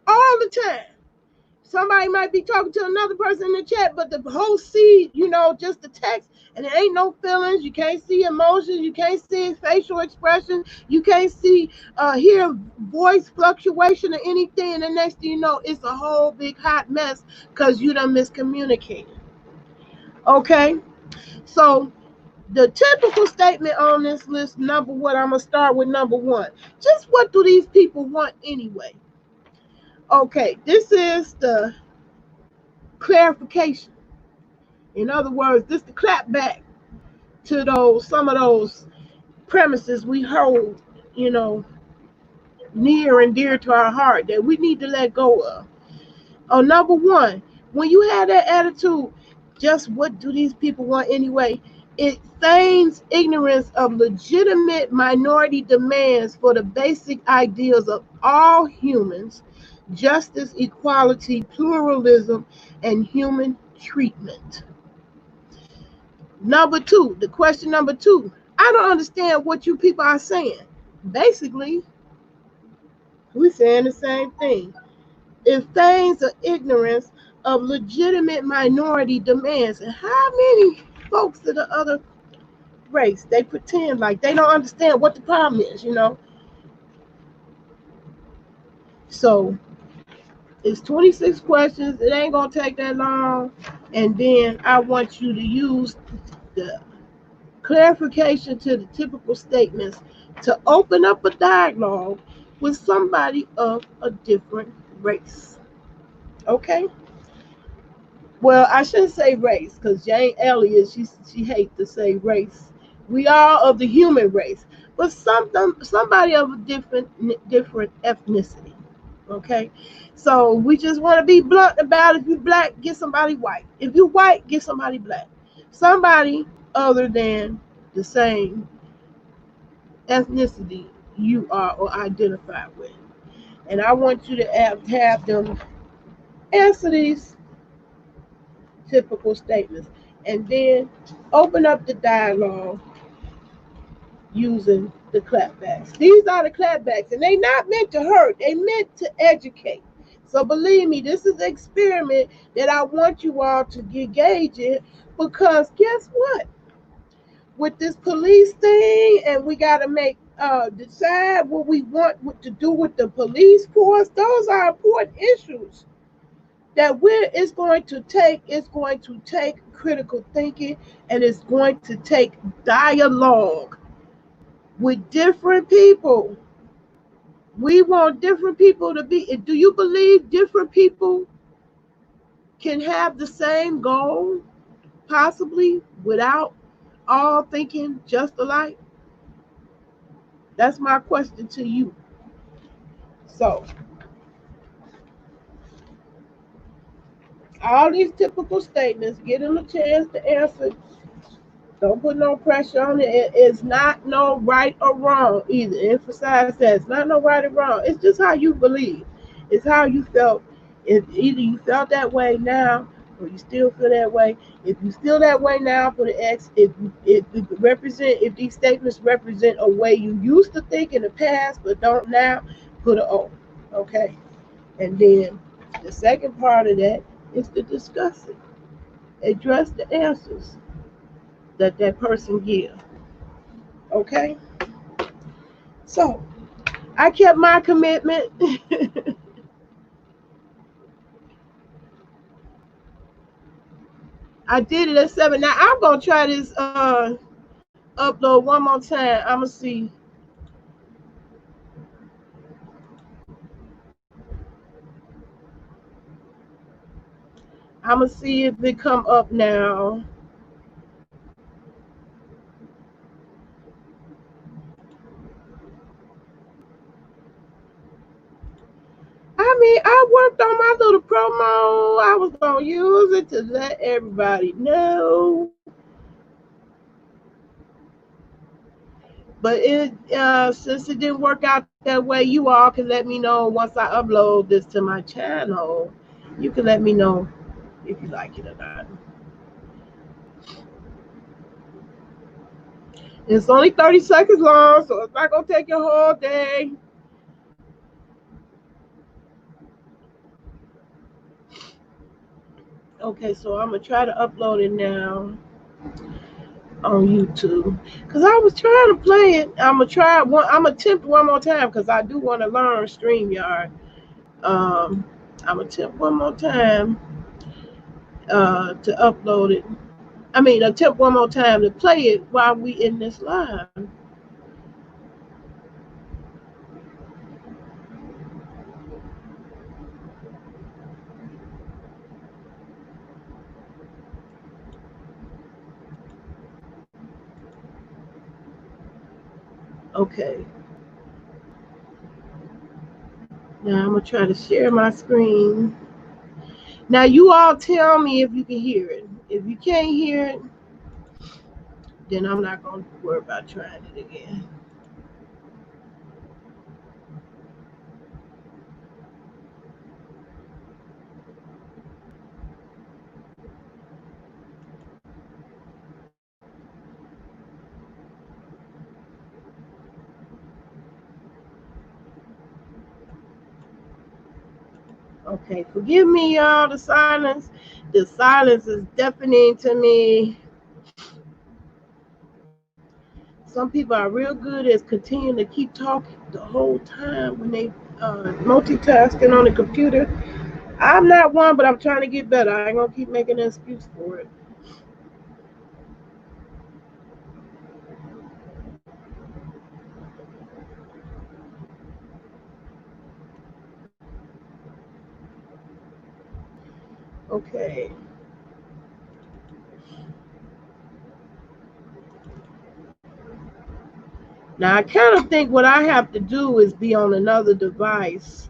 all the time? Somebody might be talking to another person in the chat, but the whole see, just the text, and there ain't no feelings. You can't see emotions. You can't see facial expression. You can't hear voice fluctuation or anything. And the next thing you know, it's a whole big hot mess because you done miscommunicated. Okay? So the typical statement on this list, I'm going to start with number one. Just what do these people want anyway? Okay, this is the clarification. In other words, this is the clap back to some of those premises we hold, near and dear to our heart that we need to let go of. Number one, when you have that attitude, just what do these people want anyway? It feigns ignorance of legitimate minority demands for the basic ideals of all humans: justice, equality, pluralism, and human treatment. Question number two, I don't understand what you people are saying. Basically, we're saying the same thing. It feigns an ignorance of legitimate minority demands. And how many folks of the other race, they pretend like they don't understand what the problem is, So it's 26 questions. It ain't gonna take that long. And then I want you to use the clarification to the typical statements to open up a dialogue with somebody of a different race. Okay? Well, I shouldn't say race because Jane Elliott, she hates to say race. We are of the human race, but somebody of a different ethnicity. Okay, so we just want to be blunt about it. If you black, get somebody white. If you white, get somebody black. Somebody other than the same ethnicity you are or identify with. And I want you to have them answer these typical statements and then open up the dialogue using the clapbacks. These are the clapbacks, and they not meant to hurt. They meant to educate. So believe me, this is an experiment that I want you all to engage in, because guess what? With this police thing, and we got to make decide what we want to do with the police force. Those are important issues that it's going to take critical thinking, and it's going to take dialogue with different people. We want different people to be. Do you believe different people can have the same goal, possibly, without all thinking just alike? That's my question to you. So, all these typical statements, get them a chance to answer. Don't put no pressure on it. It's not no right or wrong either. Emphasize that it's not no right or wrong. It's just how you believe. It's how you felt. If either you felt that way now, or you still feel that way. If you feel that way now, put an X. If these statements represent a way you used to think in the past but don't now, put an O. Okay. And then the second part of that is to discuss it. Address the answers that person give. Okay? So I kept my commitment. I did it at 7. Now I'm gonna try this upload one more time. I'm gonna see. I'm gonna see if it come up now. I mean, I worked on my little promo. I was gonna use it to let everybody know. But since it didn't work out that way, you all can let me know once I upload this to my channel. You can let me know if you like it or not. It's only 30 seconds long, so it's not gonna take your whole day. Okay, so I'm gonna try to upload it now on YouTube, because I was trying to play it. I'm gonna attempt one more time because I do want to learn StreamYard. I'm gonna attempt one more time to upload it. I mean, attempt one more time to play it while we in this live. Okay. Now I'm gonna try to share my screen. Now you all tell me if you can hear it. If you can't hear it, then I'm not gonna worry about trying it again. Okay, forgive me, y'all. The silence. The silence is deafening to me. Some people are real good at continuing to keep talking the whole time when they multitasking on the computer. I'm not one, but I'm trying to get better. I ain't gonna keep making an excuse for it. Okay. Now I kind of think what I have to do is be on another device,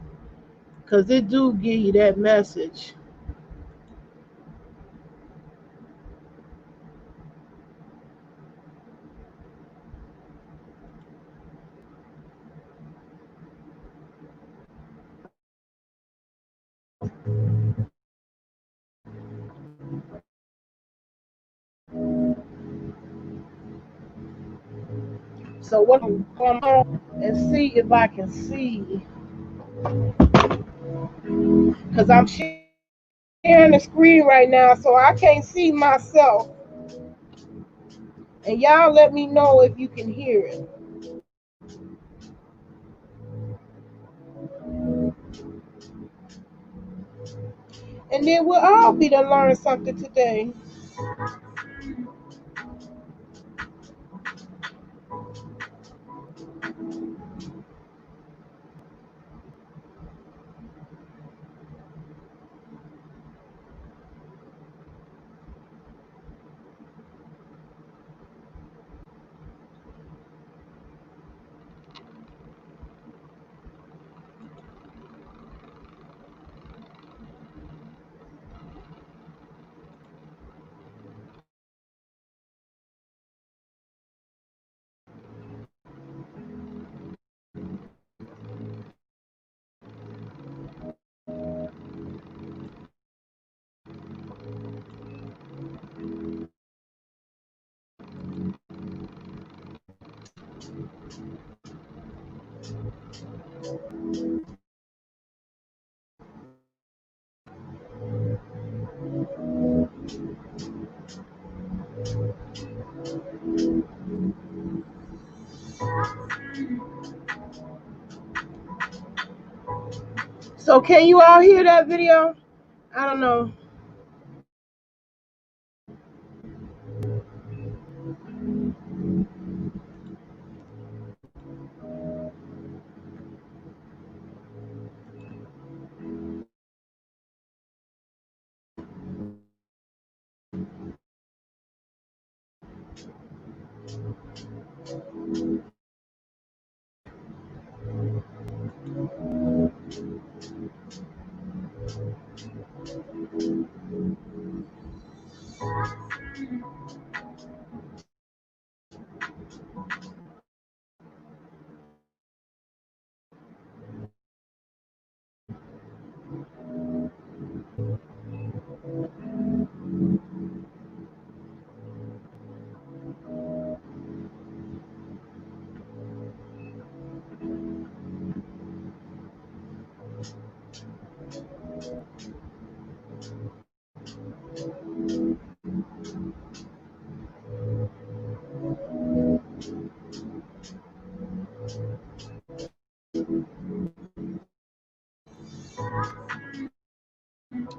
cause it do give you that message. So what I'm going on and see if I can see, cause I'm sharing the screen right now, so I can't see myself. And y'all let me know if you can hear it. And then we'll all be to learn something today. So can you all hear that video? I don't know.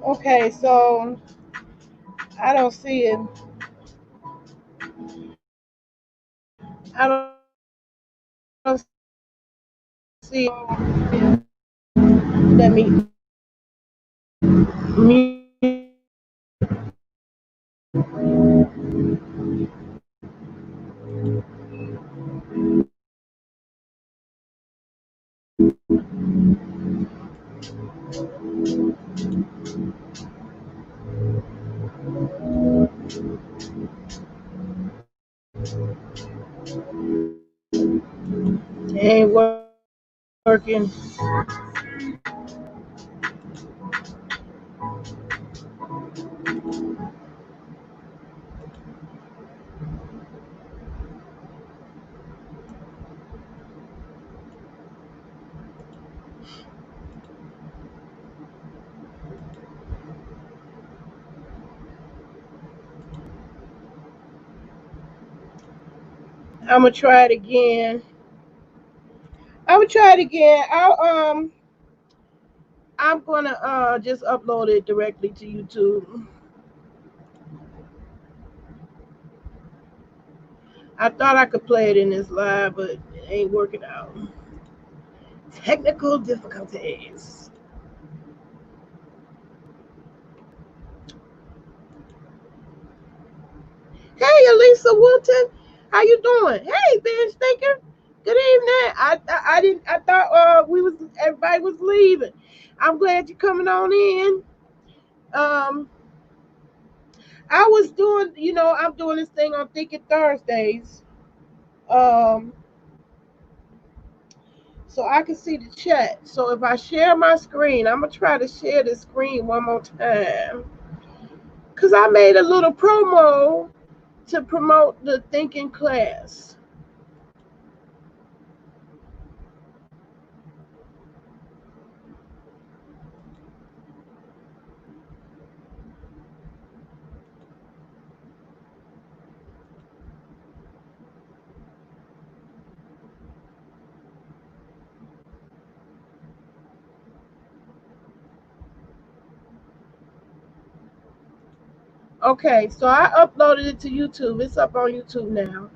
Okay, so I don't see it. I don't see it. Let me mute. It ain't working. I'm gonna try it again. I will try it again. I'll I'm gonna just upload it directly to YouTube. I thought I could play it in this live, but it ain't working out. Technical difficulties. Hey, Elisa Wilton, how you doing? Hey, Ben Stinker. Good evening. I didn't. I thought everybody was leaving. I'm glad you're coming on in. I was doing, I'm doing this thing on Thinking Thursdays. So I can see the chat. So if I share my screen, I'm gonna try to share the screen one more time. Cause I made a little promo to promote the thinking class. Okay, so I uploaded it to YouTube. It's up on YouTube now.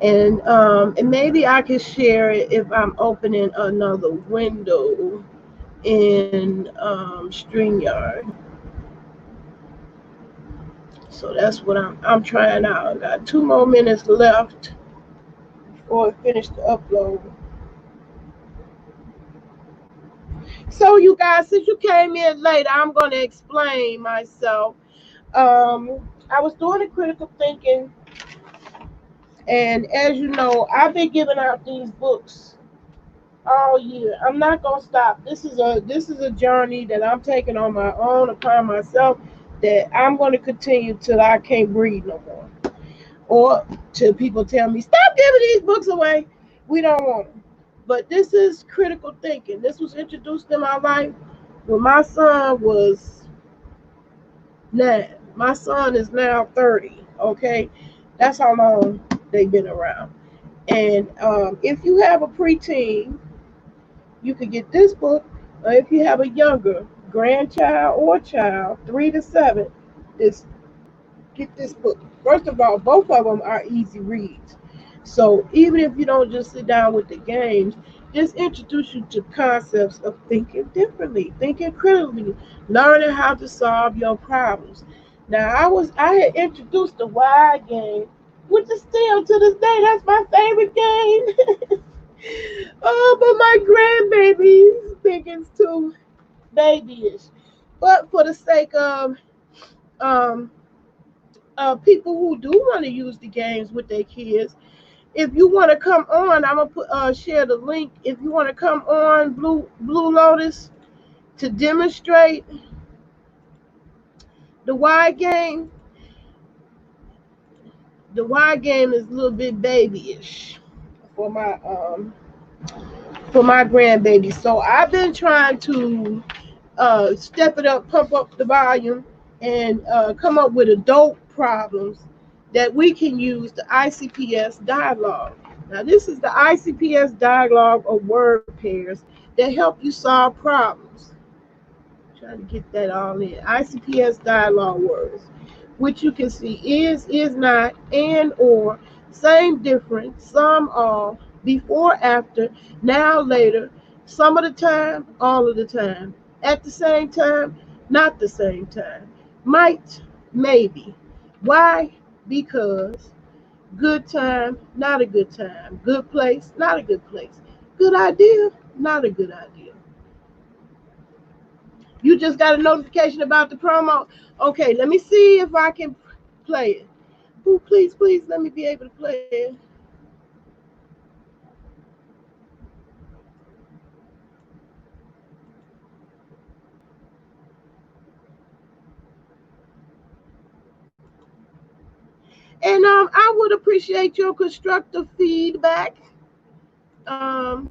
And maybe I can share it if I'm opening another window in StreamYard. So that's what I'm trying out. I got 2 more minutes left before I finish the upload. So you guys, since you came in late, I'm going to explain myself. I was doing a critical thinking, and as you know, I've been giving out these books all year. I'm not gonna stop. This is a journey that I'm taking on my own upon myself, that I'm gonna continue till I can't breathe no more, or till people tell me stop giving these books away. We don't want them. But this is critical thinking. This was introduced in my life when my son was 9. My son is now 30. Okay, that's how long they've been around. And if you have a preteen, you could get this book. If you have a younger grandchild or child, 3 to 7, this get this book. First of all, both of them are easy reads. So even if you don't just sit down with the games, just introduce you to concepts of thinking differently, thinking critically, learning how to solve your problems. Now I had introduced the why game, which is still to this day that's my favorite game. Oh, but my grandbabies think it's too babyish. But for the sake of um, people who do want to use the games with their kids, if you want to come on, I'm gonna share the link. If you want to come on Blue Lotus to demonstrate the Y game, the Y game is a little bit babyish for my grandbaby. So I've been trying to step it up, pump up the volume, and come up with adult problems that we can use the ICPS dialogue. Now, this is the ICPS dialogue of word pairs that help you solve problems. Trying to get that all in. ICPS dialogue words, which you can see is not, and, or, same, different, some, all, before, after, now, later, some of the time, all of the time, at the same time, not the same time, might, maybe. Why? Because. Good time, not a good time. Good place, not a good place. Good idea, not a good idea. You just got a notification about the promo. Okay, let me see if I can play it. Oh, please, let me be able to play it. And I would appreciate your constructive feedback. Um,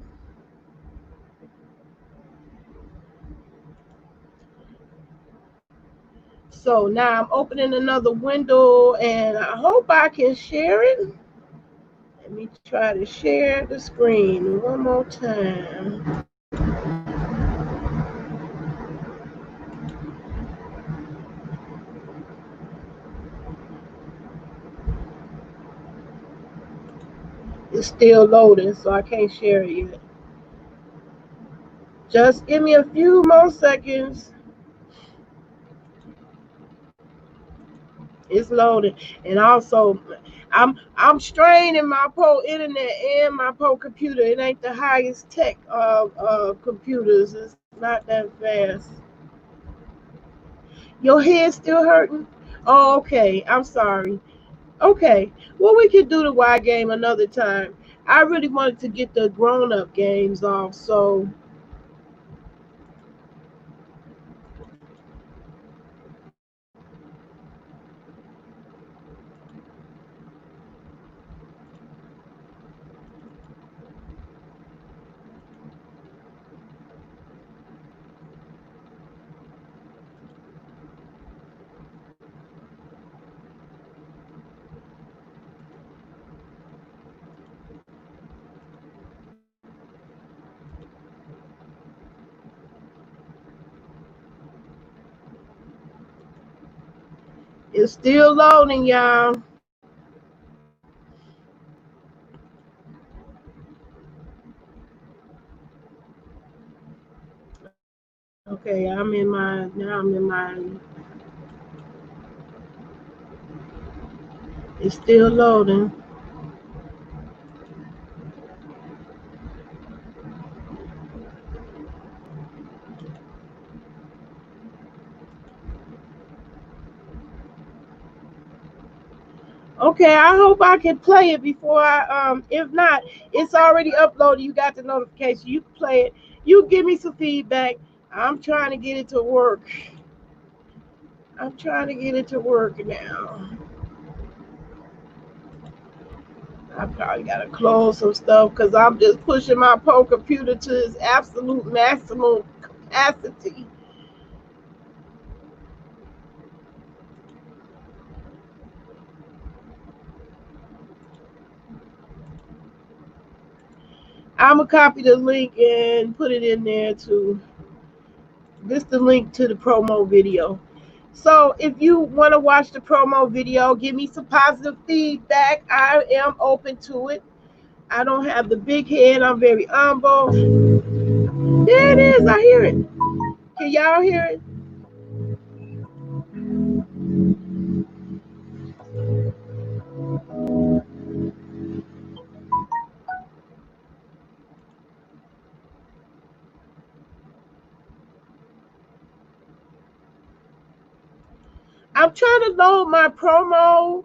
so now I'm opening another window, and I hope I can share it. Let me try to share the screen one more time. It's still loading, so I can't share it yet. Just give me a few more seconds. It's loading. And also, I'm straining my Pro internet and my Pro computer. It ain't the highest tech of computers. It's not that fast. Your head's still hurting? Oh, okay. I'm sorry. Okay. Well, we could do the Y game another time. I really wanted to get the grown-up games off, so it's still loading, y'all. Okay, I'm in my, it's still loading. Okay, I hope I can play it before if not, it's already uploaded. You got the notification. You can play it. You give me some feedback. I'm trying to get it to work. I'm trying to get it to work now. I probably gotta close some stuff because I'm just pushing my Pro computer to its absolute maximum capacity. I'm gonna copy the link and put it in there too. This is the link to the promo video. So if you want to watch the promo video, give me some positive feedback. I am open to it. I don't have the big head. I'm very humble. There it is. I hear it. Can y'all hear it? I'm trying to load my promo.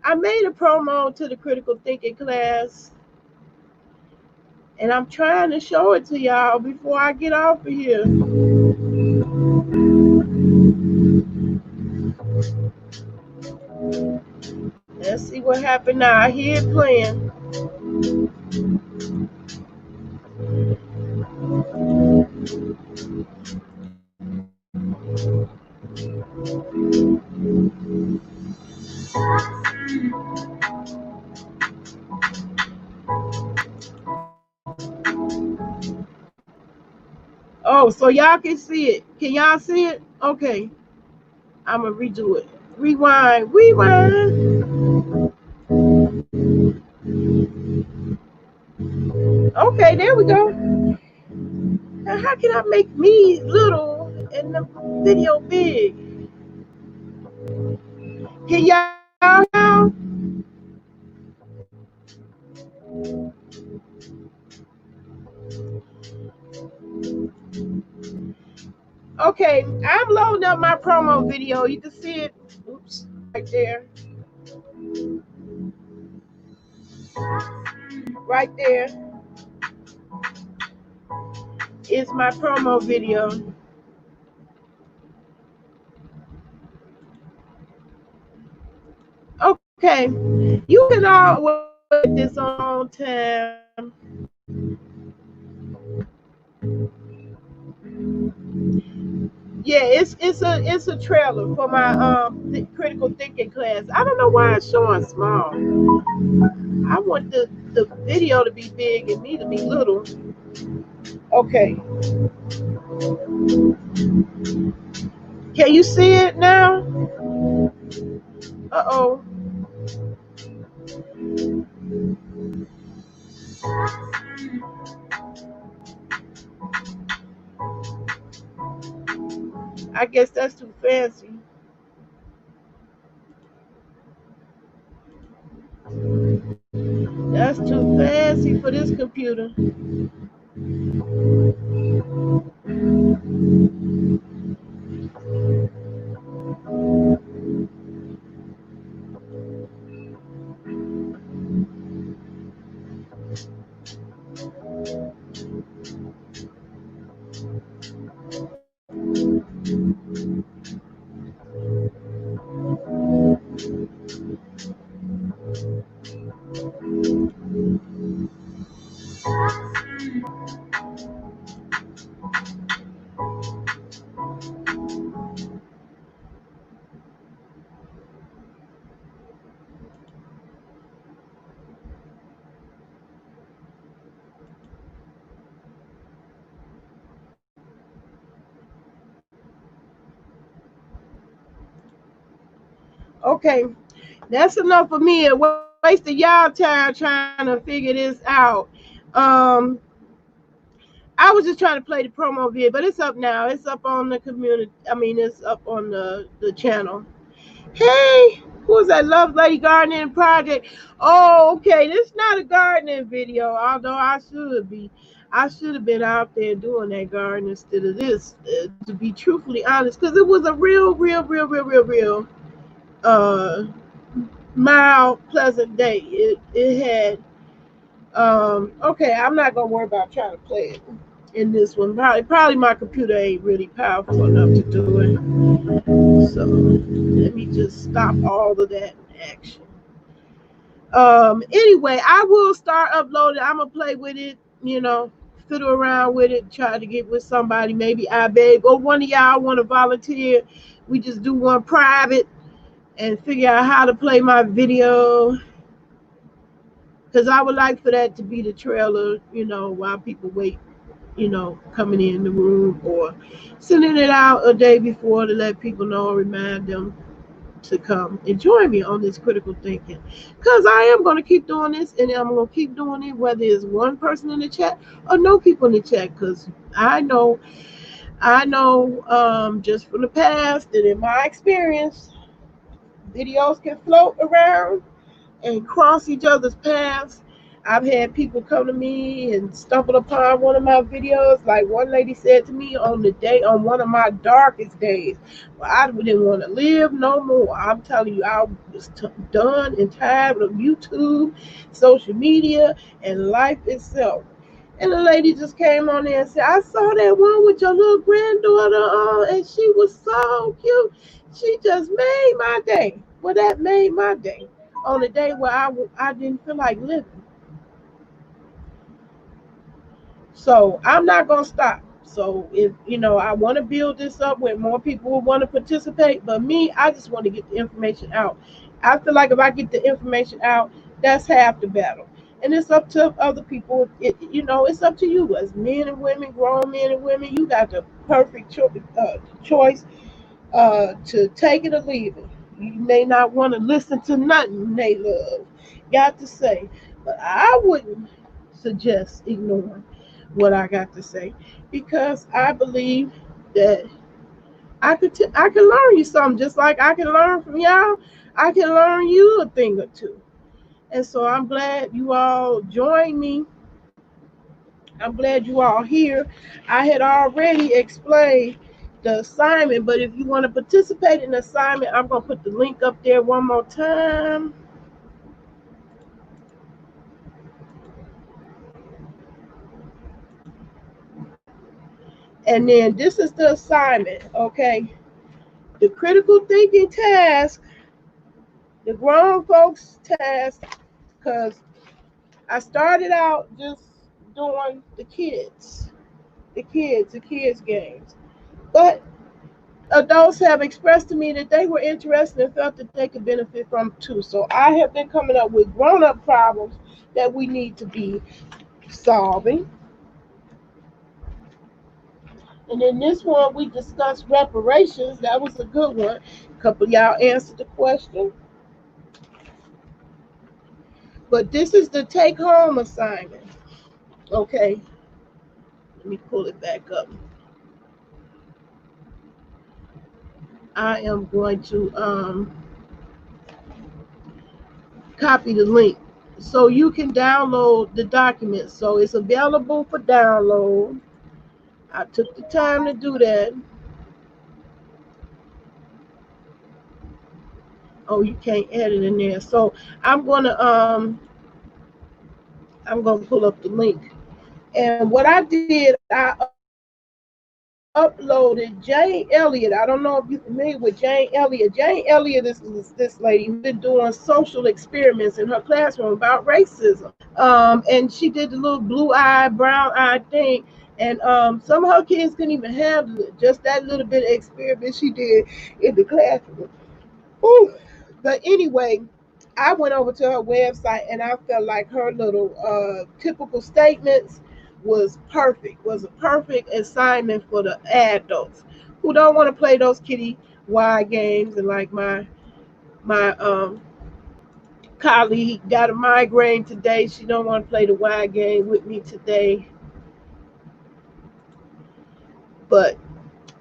I made a promo to the critical thinking class, and I'm trying to show it to y'all before I get off of here. Let's see what happened now. I hear it playing. Oh, so y'all can see it. Can y'all see it? Okay. I'm going to redo it. Rewind. Okay, there we go. Now, how can I make me little and the video big? Can y'all now? Okay, I'm loading up my promo video. You can see it. Oops, right there. Right there is my promo video. Okay, you can always put this on time. Yeah, it's a trailer for my critical thinking class. I don't know why it's showing small. I want the video to be big and me to be little. Okay. Can you see it now? Uh-oh. I guess that's too fancy. That's too fancy for this computer. Okay, that's enough for me. It wasted y'all time trying to figure this out. Um, I was just trying to play the promo vid, but it's up now. It's up on the community. I mean, it's up on the channel. Hey, who's that? Love Lady Gardening Project. Oh, okay. This is not a gardening video, although I should be. I should have been out there doing that garden instead of this, to be truthfully honest, because it was a real, uh, mild, pleasant day. It had. Okay, I'm not gonna worry about trying to play it in this one. Probably my computer ain't really powerful enough to do it. So let me just stop all of that action. Anyway, I will start uploading. I'm gonna play with it, fiddle around with it, try to get with somebody, maybe iBabe or one of y'all want to volunteer. We just do one private and figure out how to play my video. Because I would like for that to be the trailer, while people wait, coming in the room, or sending it out a day before to let people know, remind them to come and join me on this critical thinking. Because I am going to keep doing this, and I'm going to keep doing it whether it's one person in the chat or no people in the chat. Because I know, just from the past and in my experience, videos can float around and cross each other's paths. I've had people come to me and stumble upon one of my videos. Like one lady said to me on one of my darkest days, well, I didn't want to live no more. I'm telling you, I was done and tired of YouTube, social media, and life itself. And the lady just came on there and said, I saw that one with your little granddaughter and she was so cute. She just made my day. Well, that made my day on a day where I didn't feel like living. So I'm not going to stop. So if, I want to build this up where more people will want to participate, but me, I just want to get the information out. I feel like if I get the information out, that's half the battle. And it's up to other people. It's up to you as men and women, grown men and women. You got the perfect choice to take it or leave it. You may not want to listen to nothing they love got to say, but I wouldn't suggest ignoring what I got to say, because I believe that I can learn you something, just like I can learn from y'all. I can learn you a thing or two. And so I'm glad you all joined me. I'm glad you all here. I had already explained the assignment, but if you want to participate in the assignment, I'm going to put the link up there one more time. And then this is the assignment, okay? The critical thinking task, the grown folks task, because I started out just doing the kids games. But adults have expressed to me that they were interested and felt that they could benefit from too. So I have been coming up with grown-up problems that we need to be solving. And in this one, we discussed reparations. That was a good one. A couple of y'all answered the question. But this is the take-home assignment. Okay, let me pull it back up. I am going to copy the link so you can download the document. So it's available for download. I took the time to do that. Oh, you can't add it in there. So I'm gonna um I'm gonna pull up the link. And what I did, I uploaded Jane Elliott. I don't know if you're familiar with Jane Elliott. Jane Elliott is this lady who's been doing social experiments in her classroom about racism. And she did the little blue eye, brown eye thing. And some of her kids couldn't even handle it. Just that little bit of experiment she did in the classroom. Ooh. But anyway, I went over to her website and I felt like her little typical statements was a perfect assignment for the adults who don't want to play those kitty wide games. And like my colleague got a migraine today, she don't want to play the wide game with me today. But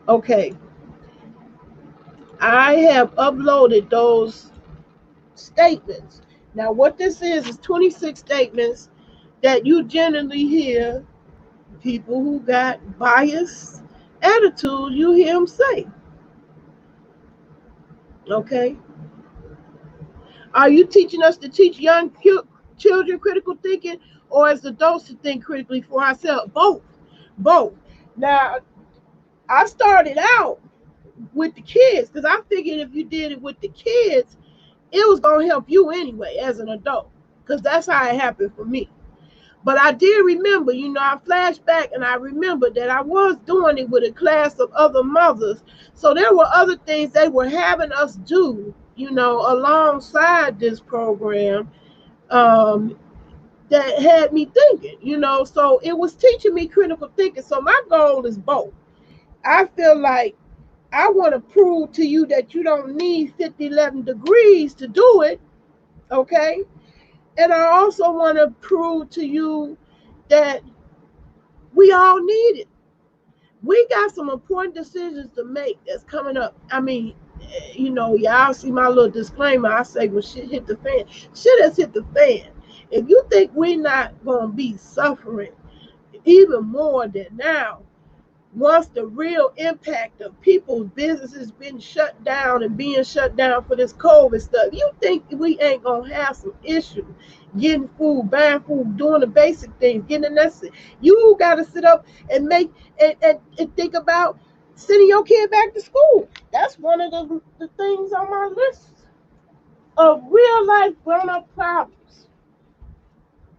okay, I have uploaded those statements. Now, what this is 26 statements that you generally hear people who got biased attitude, you hear them say. Okay? Are you teaching us to teach young children critical thinking, or as adults to think critically for ourselves? Both. Both. Now, I started out with the kids because I figured if you did it with the kids, it was going to help you anyway as an adult, because that's how it happened for me. But I did remember, I flashed back and I remember that I was doing it with a class of other mothers. So there were other things they were having us do, alongside this program, that had me thinking. So it was teaching me critical thinking. So my goal is both. I feel like I want to prove to you that you don't need 50, 11 degrees to do it. Okay. And I also want to prove to you that we all need it. We got some important decisions to make that's coming up. I mean, y'all see my little disclaimer. I say when shit hit the fan, shit has hit the fan. If you think we're not gonna be suffering even more than now, once the real impact of people's businesses being shut down and being shut down for this COVID stuff, you think we ain't gonna have some issues getting food, buying food, doing the basic things, getting the necessary. You gotta sit up and make and think about sending your kid back to school. That's one of the things on my list of real life grown up problems.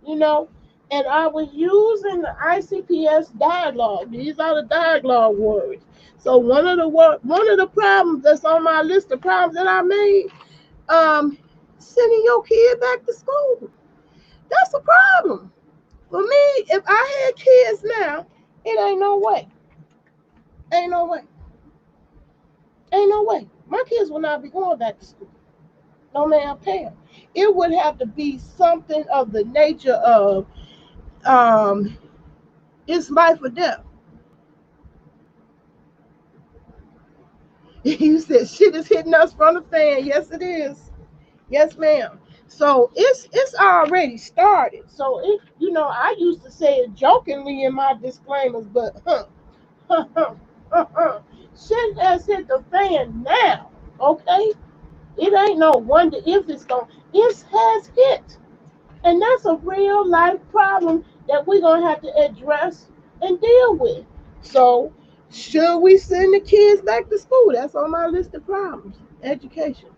you know. And I was using the ICPS dialogue. These are the dialogue words. So one of the problems that's on my list of problems that I made, um, sending your kid back to school. That's a problem. For me, if I had kids now, it ain't no way. Ain't no way. Ain't no way. My kids will not be going back to school. No man, Pam. It would have to be something of the nature of um, it's life or death. You said shit is hitting us from the fan. Yes, it is. Yes, ma'am. So it's already started. So I used to say it jokingly in my disclaimers, but shit has hit the fan now. Okay, it ain't no wonder if it's going. It has hit, and that's a real life problem that we're gonna have to address and deal with. So, should we send the kids back to school? That's on my list of problems. Education.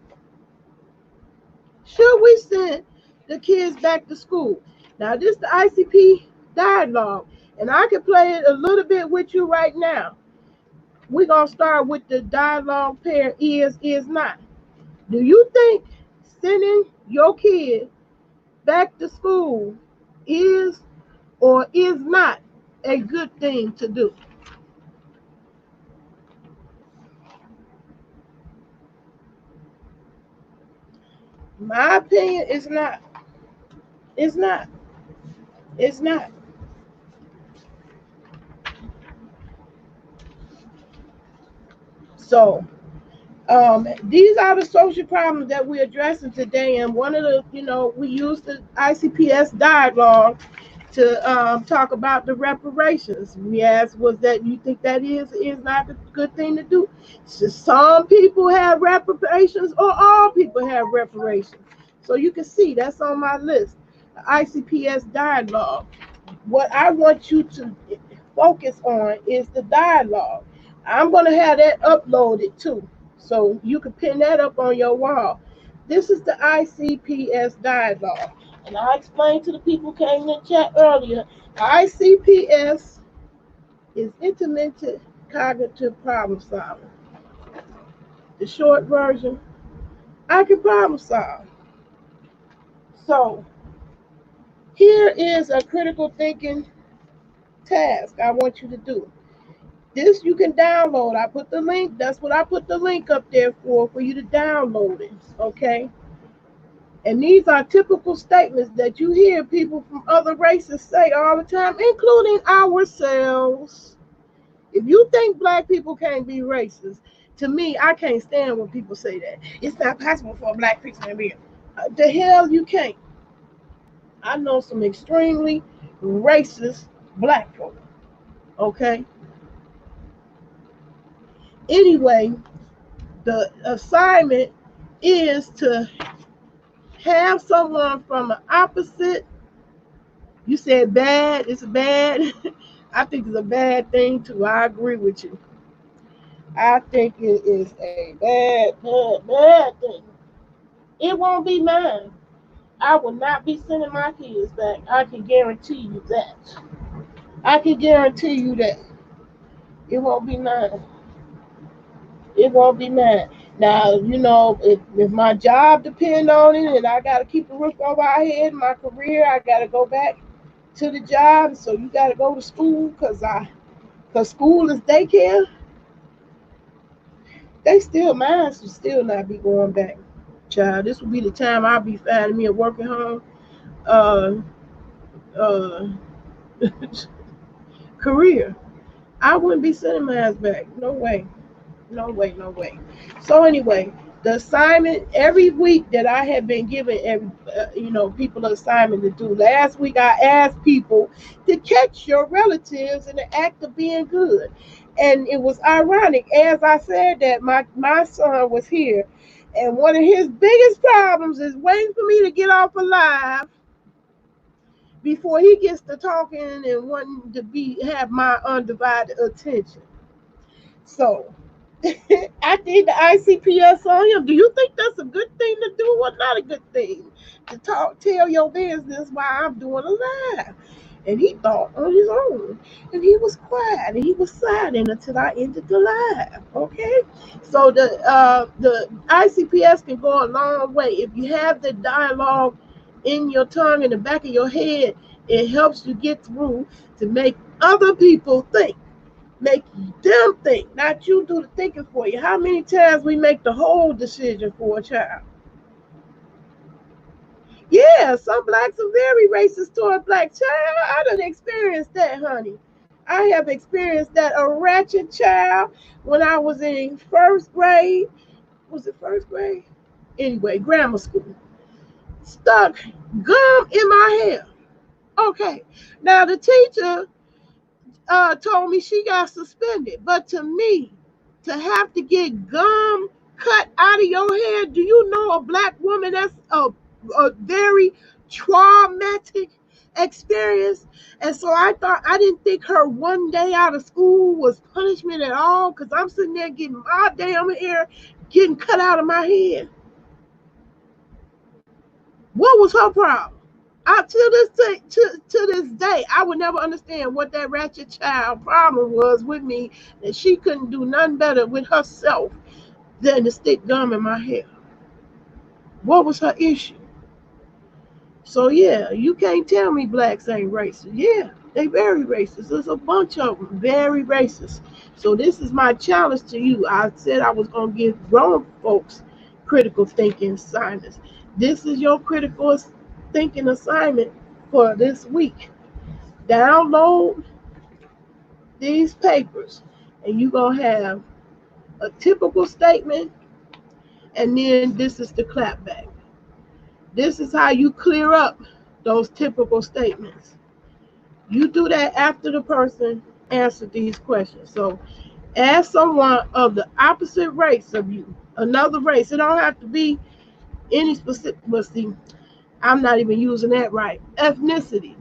Should we send the kids back to school? Now, this is the ICP dialogue, and I can play it a little bit with you right now. We're gonna start with the dialogue pair is not. Do you think sending your kid back to school is or is not a good thing to do? My opinion is not. It's not. It's not. So these are the social problems that we're addressing today. And one of the, we use the ICPS dialogue to talk about the reparations. We asked, was that you think that is not a good thing to do? So some people have reparations, or all people have reparations. So you can see that's on my list. The ICPS dialogue. What I want you to focus on is the dialogue. I'm going to have that uploaded too. So you can pin that up on your wall. This is the ICPS dialogue. And I explained to the people who came in the chat earlier, ICPS is intermittent cognitive problem solving. The short version, I can problem solve. So here is a critical thinking task I want you to do. This you can download. I put the link. That's what I put the link up there for you to download it. Okay. And these are typical statements that you hear people from other races say all the time, including ourselves. If you think black people can't be racist, to me, I can't stand when people say that. It's not possible for a black person to be. The hell you can't. I know some extremely racist black folk. Okay. Anyway, the assignment is to have someone from an opposite. You said bad, it's bad. I think it's a bad thing too. I agree with you. I think it is a bad thing. It won't be mine. I will not be sending my kids back. I can guarantee you that. I can guarantee you that. It won't be mine. It won't be mine. Now, if my job depends on it and I got to keep a roof over our head, my career, I got to go back to the job. So you got to go to school because school is daycare. They still, mine should still not be going back. Child, this will be the time I'll be finding me a working home uh, career. I wouldn't be sending mine back. No way. No way, no way. So anyway, the assignment every week that I have been given, people an assignment to do. Last week I asked people to catch your relatives in the act of being good, and it was ironic. As I said that, my son was here, and one of his biggest problems is waiting for me to get off alive before he gets to talking and wanting to have my undivided attention. So I did the ICPS on him. Do you think that's a good thing to do or not a good thing? To tell your business while I'm doing a live. And he thought on his own. And he was quiet and he was silent until I ended the live. Okay? So the ICPS can go a long way. If you have the dialogue in your tongue, in the back of your head, it helps you get through to make other people think. Make them think, not you do the thinking for you. How many times we make the whole decision for a child? Yeah, some blacks are very racist toward black child. I done experienced that, honey. I have experienced that. A ratchet child when I was in first grade. Was it first grade? Anyway, grammar school. Stuck gum in my hair. Okay. Now the teacher told me she got suspended. But to me, to have to get gum cut out of your hair, do you know a black woman that's a very traumatic experience? And so I didn't think her one day out of school was punishment at all, because I'm sitting there getting my damn hair getting cut out of my head. What was her problem? To this day, I would never understand what that ratchet child problem was with me, that she couldn't do nothing better with herself than to stick gum in my hair. What was her issue? So yeah, you can't tell me blacks ain't racist. Yeah, they very racist. There's a bunch of them very racist. So this is my challenge to you. I said I was gonna give grown folks critical thinking assignments. This is your critical thinking assignment for this week. Download these papers, and you're gonna have a typical statement, and then this is the clapback. This is how you clear up those typical statements. You do that after the person answered these questions. So ask someone of the opposite race of you, another race. It don't have to be any specific, but see, I'm not even using that right. Ethnicity.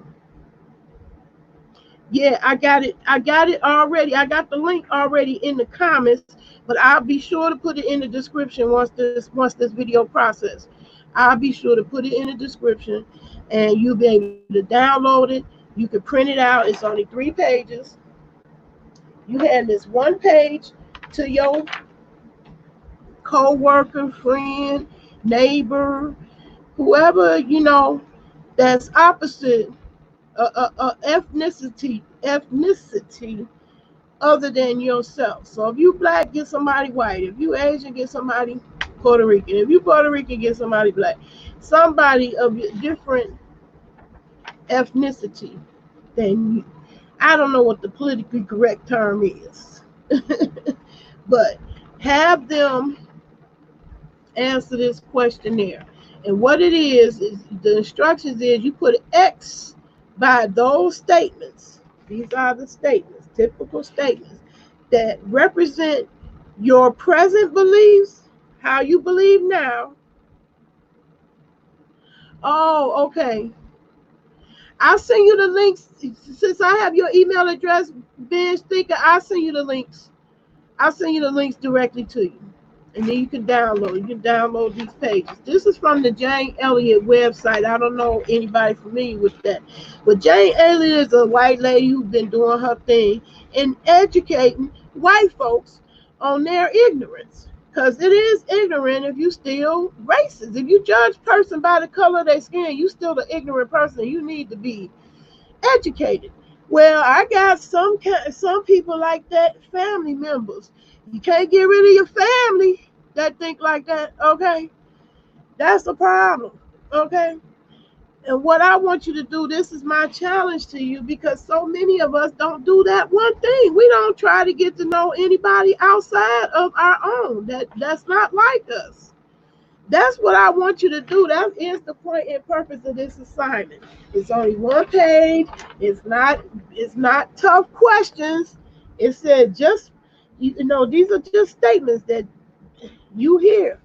Yeah, I got it. I got it already. I got the link already in the comments, but I'll be sure to put it in the description once this video process. I'll be sure to put it in the description, and you'll be able to download it. You can print it out. It's only 3 pages. You hand this one page to your co-worker, friend, neighbor, whoever that's opposite ethnicity other than yourself. So if you black, get somebody white. If you Asian, get somebody Puerto Rican. If you Puerto Rican, get somebody black. Somebody of a different ethnicity than you. I don't know what the politically correct term is, but have them answer this questionnaire. And what it is the instructions is you put an X by those statements. These are the statements, typical statements that represent your present beliefs, how you believe now. Oh, okay. I'll send you the links. Since I have your email address, Binge Thinker, I'll send you the links. I'll send you the links directly to you. And then you can download. You can download these pages. This is from the Jane Elliott website. I don't know anybody familiar with that. But Jane Elliott is a white lady who's been doing her thing and educating white folks on their ignorance. Because it is ignorant if you still racist. If you judge a person by the color of their skin, you still the ignorant person. You need to be educated. Well, I got some people like that, family members. You can't get rid of your family that think like that, okay? That's the problem, okay? And what I want you to do, this is my challenge to you, because so many of us don't do that one thing. We don't try to get to know anybody outside of our own. That's not like us. That's what I want you to do. That is the point and purpose of this assignment. It's only 1 page. It's not tough questions. It said just, these are just statements that you hear.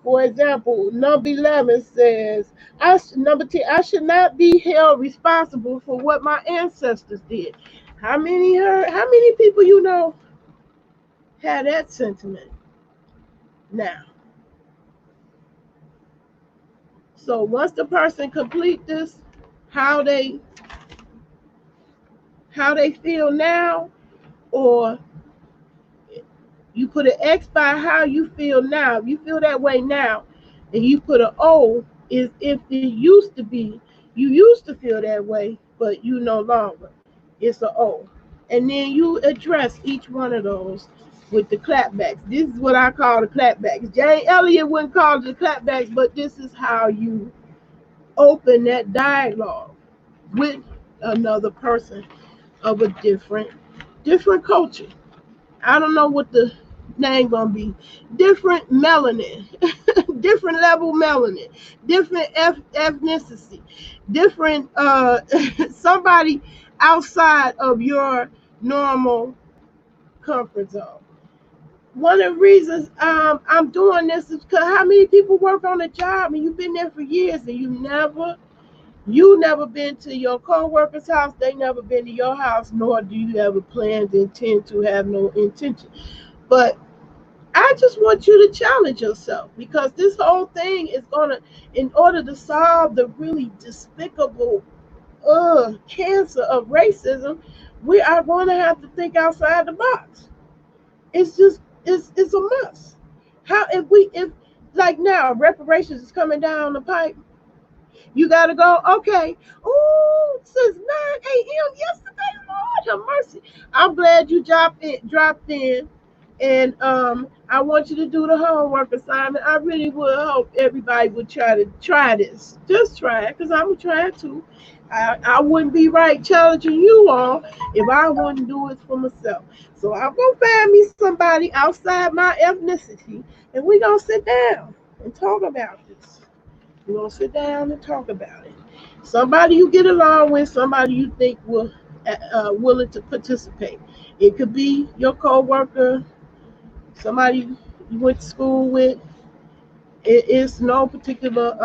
For example, number 11 says, number 10, I should not be held responsible for what my ancestors did. How many people had that sentiment? Now, so once the person complete this, how they feel now, or you put an X by how you feel now. If you feel that way now, and you put an O, is if it used to be, you used to feel that way, but you no longer. It's an O. And then you address each one of those with the clapbacks. This is what I call the clapbacks. Jane Elliott wouldn't call it the clapbacks, but this is how you open that dialogue with another person of a different culture. I don't know what the name gonna be. Different melanin, different level melanin, different ethnicity, different somebody outside of your normal comfort zone. One of the reasons I'm doing this is because how many people work on a job and you've been there for years and you never been to your co-worker's house, they never been to your house, nor do you ever plan to intend to have no intention. But I just want you to challenge yourself, because this whole thing is gonna, in order to solve the really despicable cancer of racism, we are going to have to think outside the box. It's a must. If like now reparations is coming down the pipe, you got to go, okay, oh, since 9 a.m. yesterday, Lord have mercy. I'm glad you dropped in And I want you to do the homework assignment. I really would hope everybody would try this. Just try it, because I'm gonna try it too. I wouldn't be right challenging you all if I wouldn't do it for myself. So I'm gonna find me somebody outside my ethnicity, and we're gonna sit down and talk about this. We're gonna sit down and talk about it. Somebody you get along with, somebody you think will willing to participate. It could be your coworker, somebody you went to school with. It is no particular.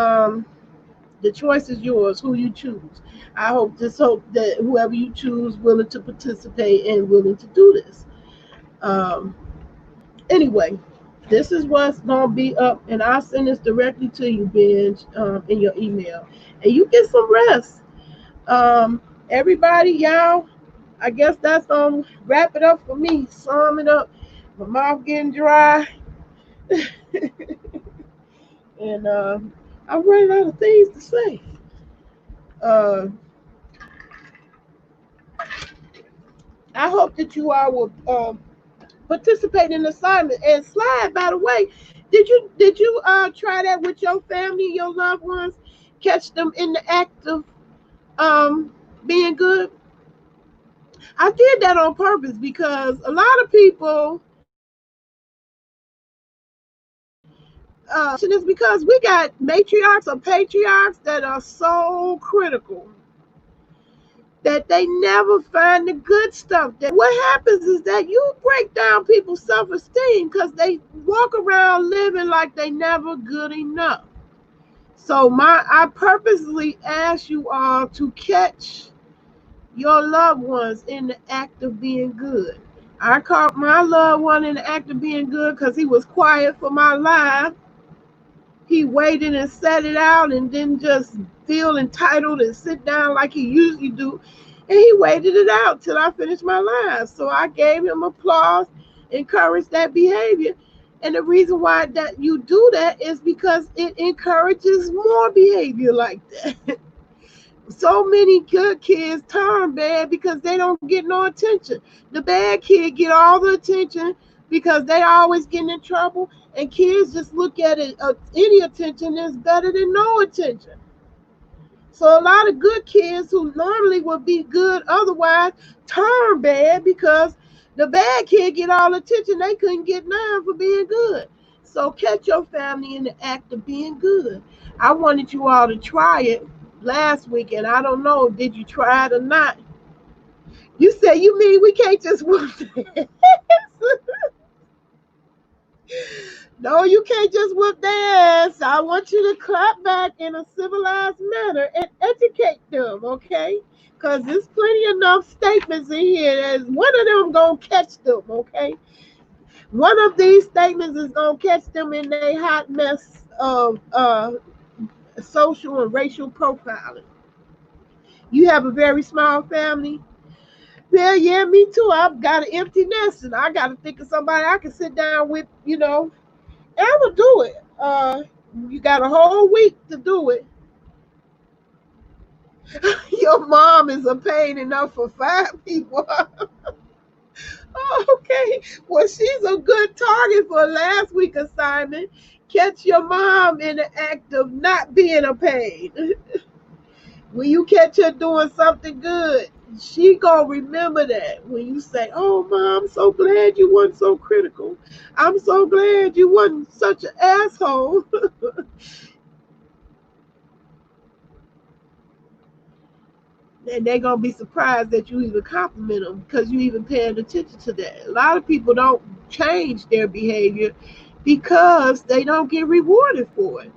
The choice is yours. Who you choose. I hope that whoever you choose willing to participate and willing to do this. Um, anyway, this is what's gonna be up, and I'll send this directly to you, Benj, in your email, and you get some rest. Um, everybody, y'all. I guess that's gonna wrap it up for me. Sum it up. My mouth getting dry, and I'm running out of things to say. Uh, I hope that you all will participate in the assignment. And Slide, by the way, did you try that with your family, your loved ones? Catch them in the act of um, being good. I did that on purpose because a lot of people. Is because we got matriarchs or patriarchs that are so critical that they never find the good stuff. That what happens is that you break down people's self-esteem because they walk around living like they never good enough. So I purposely ask you all to catch your loved ones in the act of being good. I caught my loved one in the act of being good because he was quiet for my life. He waited and sat it out and didn't just feel entitled and sit down like he usually do. And he waited it out till I finished my line. So I gave him applause, encouraged that behavior. And the reason why that you do that is because it encourages more behavior like that. So many good kids turn bad because they don't get no attention. The bad kid get all the attention because they always getting in trouble, and kids just look at it. Any attention is better than no attention. So a lot of good kids who normally would be good otherwise turn bad because the bad kid get all the attention. They couldn't get none for being good. So catch your family in the act of being good. I wanted you all to try it last week, and I don't know, did you try it or not? You say, you mean we can't just whoop their ass? No, you can't just whoop their ass. I want you to clap back in a civilized manner and educate them, okay? Because there's plenty enough statements in here that one of them gonna catch them, okay? One of these statements is gonna catch them in their hot mess of social and racial profiling. You have a very small family. Yeah, me too. I've got an empty nest, and I got to think of somebody I can sit down with, and I will do it. You got a whole week to do it. Your mom is a pain enough for 5 people. Oh, okay. Well, she's a good target for last week's assignment. Catch your mom in the act of not being a pain. When you catch her doing something good, she gonna remember that. When you say, "Oh, Mom, I'm so glad you weren't so critical. I'm so glad you wasn't such an asshole." And they're gonna be surprised that you even compliment them because you even paying attention to that. A lot of people don't change their behavior because they don't get rewarded for it.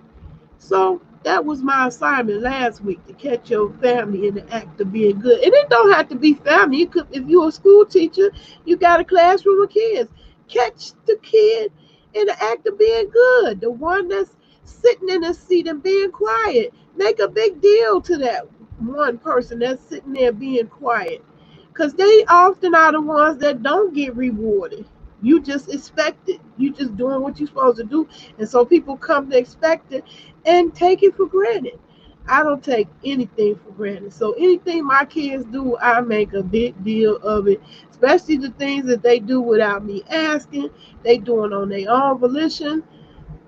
So that was my assignment last week, to catch your family in the act of being good. And it don't have to be family. It could, if you're a school teacher, you got a classroom of kids. Catch the kid in the act of being good. The one that's sitting in a seat and being quiet. Make a big deal to that one person that's sitting there being quiet. Because they often are the ones that don't get rewarded. You just expect it. You just doing what you're supposed to do. And so people come to expect it and take it for granted. I don't take anything for granted. So anything my kids do, I make a big deal of it. especially the things that they do without me asking, they doing on their own volition.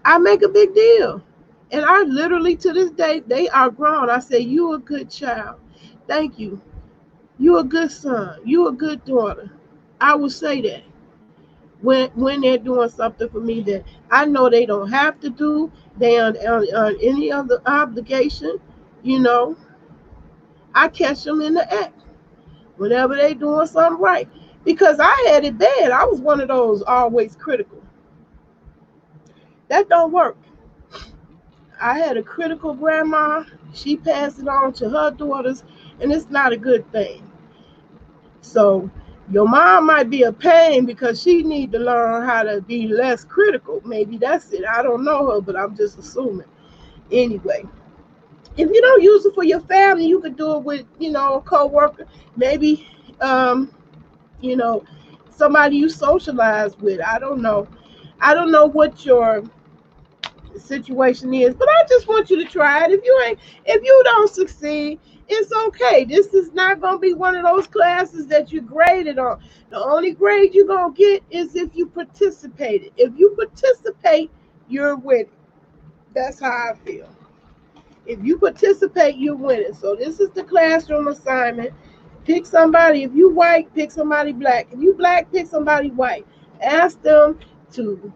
I make a big deal. And I literally, to this day, they are grown. I say, you a good child. Thank you. You a good son. You a good daughter. I will say that when they're doing something for me that I know they don't have to do, they on any other obligation, you know, I catch them in the act whenever they doing something right. Because I had it bad. I was one of those always critical. That don't work. I had a critical grandma. She passed it on to her daughters, and it's not a good thing. So your mom might be a pain because she need to learn how to be less critical. Maybe that's it. I don't know her, but I'm just assuming. Anyway, if you don't use it for your family, you could do it with, a coworker, maybe, you know, somebody you socialize with. I don't know. I don't know what your situation is, but I just want you to try it. If you don't succeed, it's okay. This is not gonna be one of those classes that you graded on. The only grade you're gonna get is if you participated. If you participate, you're winning. That's how I feel. If you participate, you're winning. So this is the classroom assignment. Pick somebody. If you white, pick somebody black. If you black, pick somebody white. Ask them to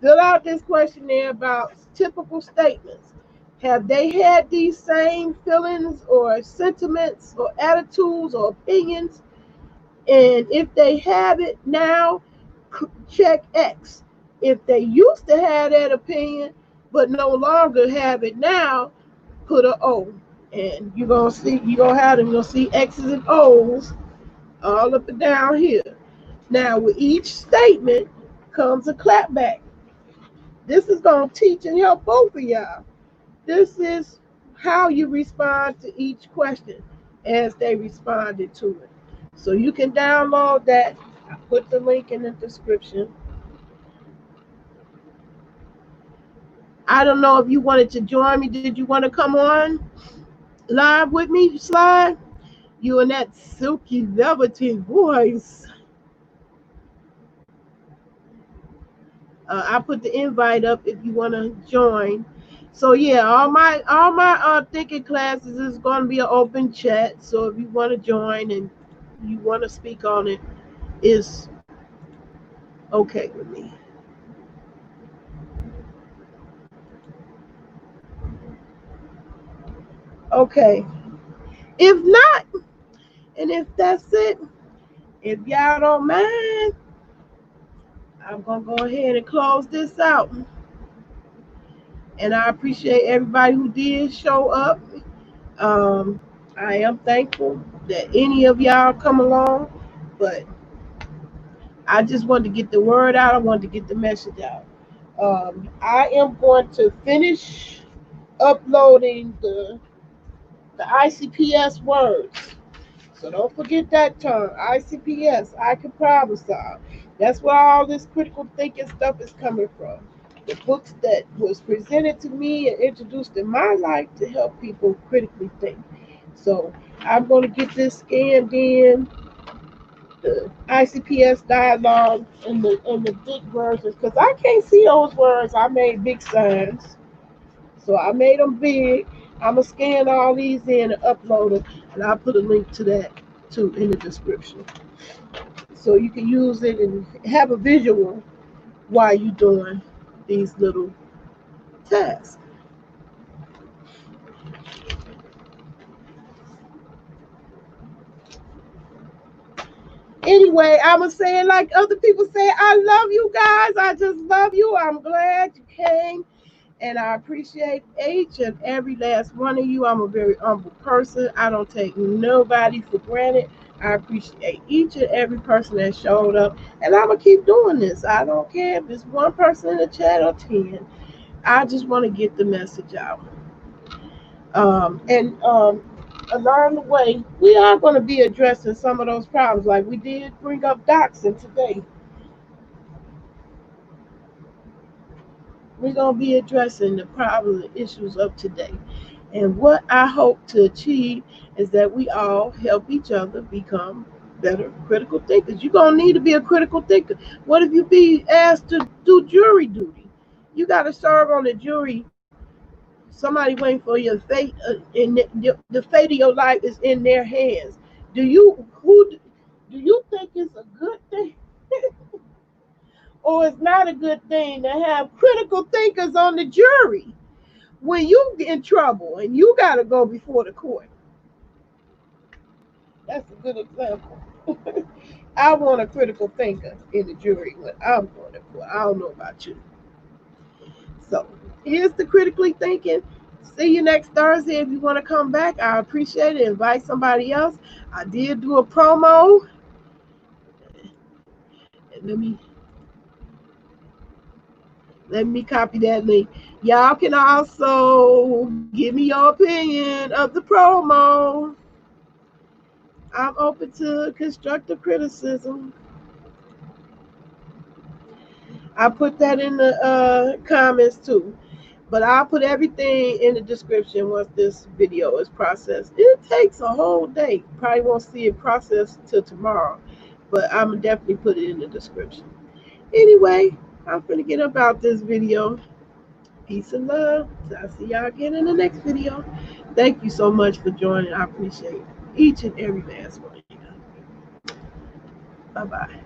fill out this questionnaire about typical statements. Have they had these same feelings or sentiments or attitudes or opinions? And if they have it now, check X. If they used to have that opinion but no longer have it now, put a O. And you're gonna have them, you'll see X's and O's all up and down here. Now with each statement comes a clapback. This is going to teach and help both of y'all. This is how you respond to each question as they responded to it. So you can download that. I put the link in the description. I don't know if you wanted to join me. Did you want to come on live with me, Slide? You and that silky, velvety voice. I put the invite up if you want to join. So yeah, all my thinking classes is going to be an open chat. So if you want to join and you want to speak on it, is okay with me. Okay. If not, and if that's it, if y'all don't mind, I'm gonna go ahead and close this out. And I appreciate everybody who did show up. Um, I am thankful that any of y'all come along, but I just wanted to get the word out. I wanted to get the message out. I am going to finish uploading the ICPS words. So don't forget that term, ICPS. I can problem solve. That's where all this critical thinking stuff is coming from. The books that was presented to me and introduced in my life to help people critically think. So I'm going to get this scanned in, the ICPS dialogue and the big versions, because I can't see those words. I made big signs, so I made them big. I'm gonna scan all these in and upload them, and I'll put a link to that too in the description, so you can use it and have a visual while you're doing these little tasks. Anyway, I'm gonna say it like other people say. I love you guys. I just love you. I'm glad you came. And I appreciate each and every last one of you. I'm a very humble person. I don't take nobody for granted. I appreciate each and every person that showed up. And I'm going to keep doing this. I don't care if it's one person in the chat or 10. I just want to get the message out. And along the way, we are going to be addressing some of those problems. Like we did bring up doxing today. We're going to be addressing the problems and issues of today. And what I hope to achieve is that we all help each other become better critical thinkers. You're going to need to be a critical thinker. What if you be asked to do jury duty? You got to serve on the jury. Somebody waiting for your fate, and the fate of your life is in their hands. Do you think it's a good thing or it's not a good thing to have critical thinkers on the jury when you get in trouble and you got to go before the court? That's a good example. I want a critical thinker in the jury when I'm going to court. I don't know about you. So here's the critically thinking. See you next Thursday. If you want to come back, I appreciate it. Invite somebody else. I did do a promo. Let me copy that link. Y'all can also give me your opinion of the promo. I'm open to constructive criticism. I put that in the comments too. But I'll put everything in the description once this video is processed. It takes a whole day. Probably won't see it processed till tomorrow. But I'm definitely put it in the description. Anyway, I'm gonna get about this video. Peace and love. I'll see y'all again in the next video. Thank you so much for joining. I appreciate each and every last one of you. Bye-bye.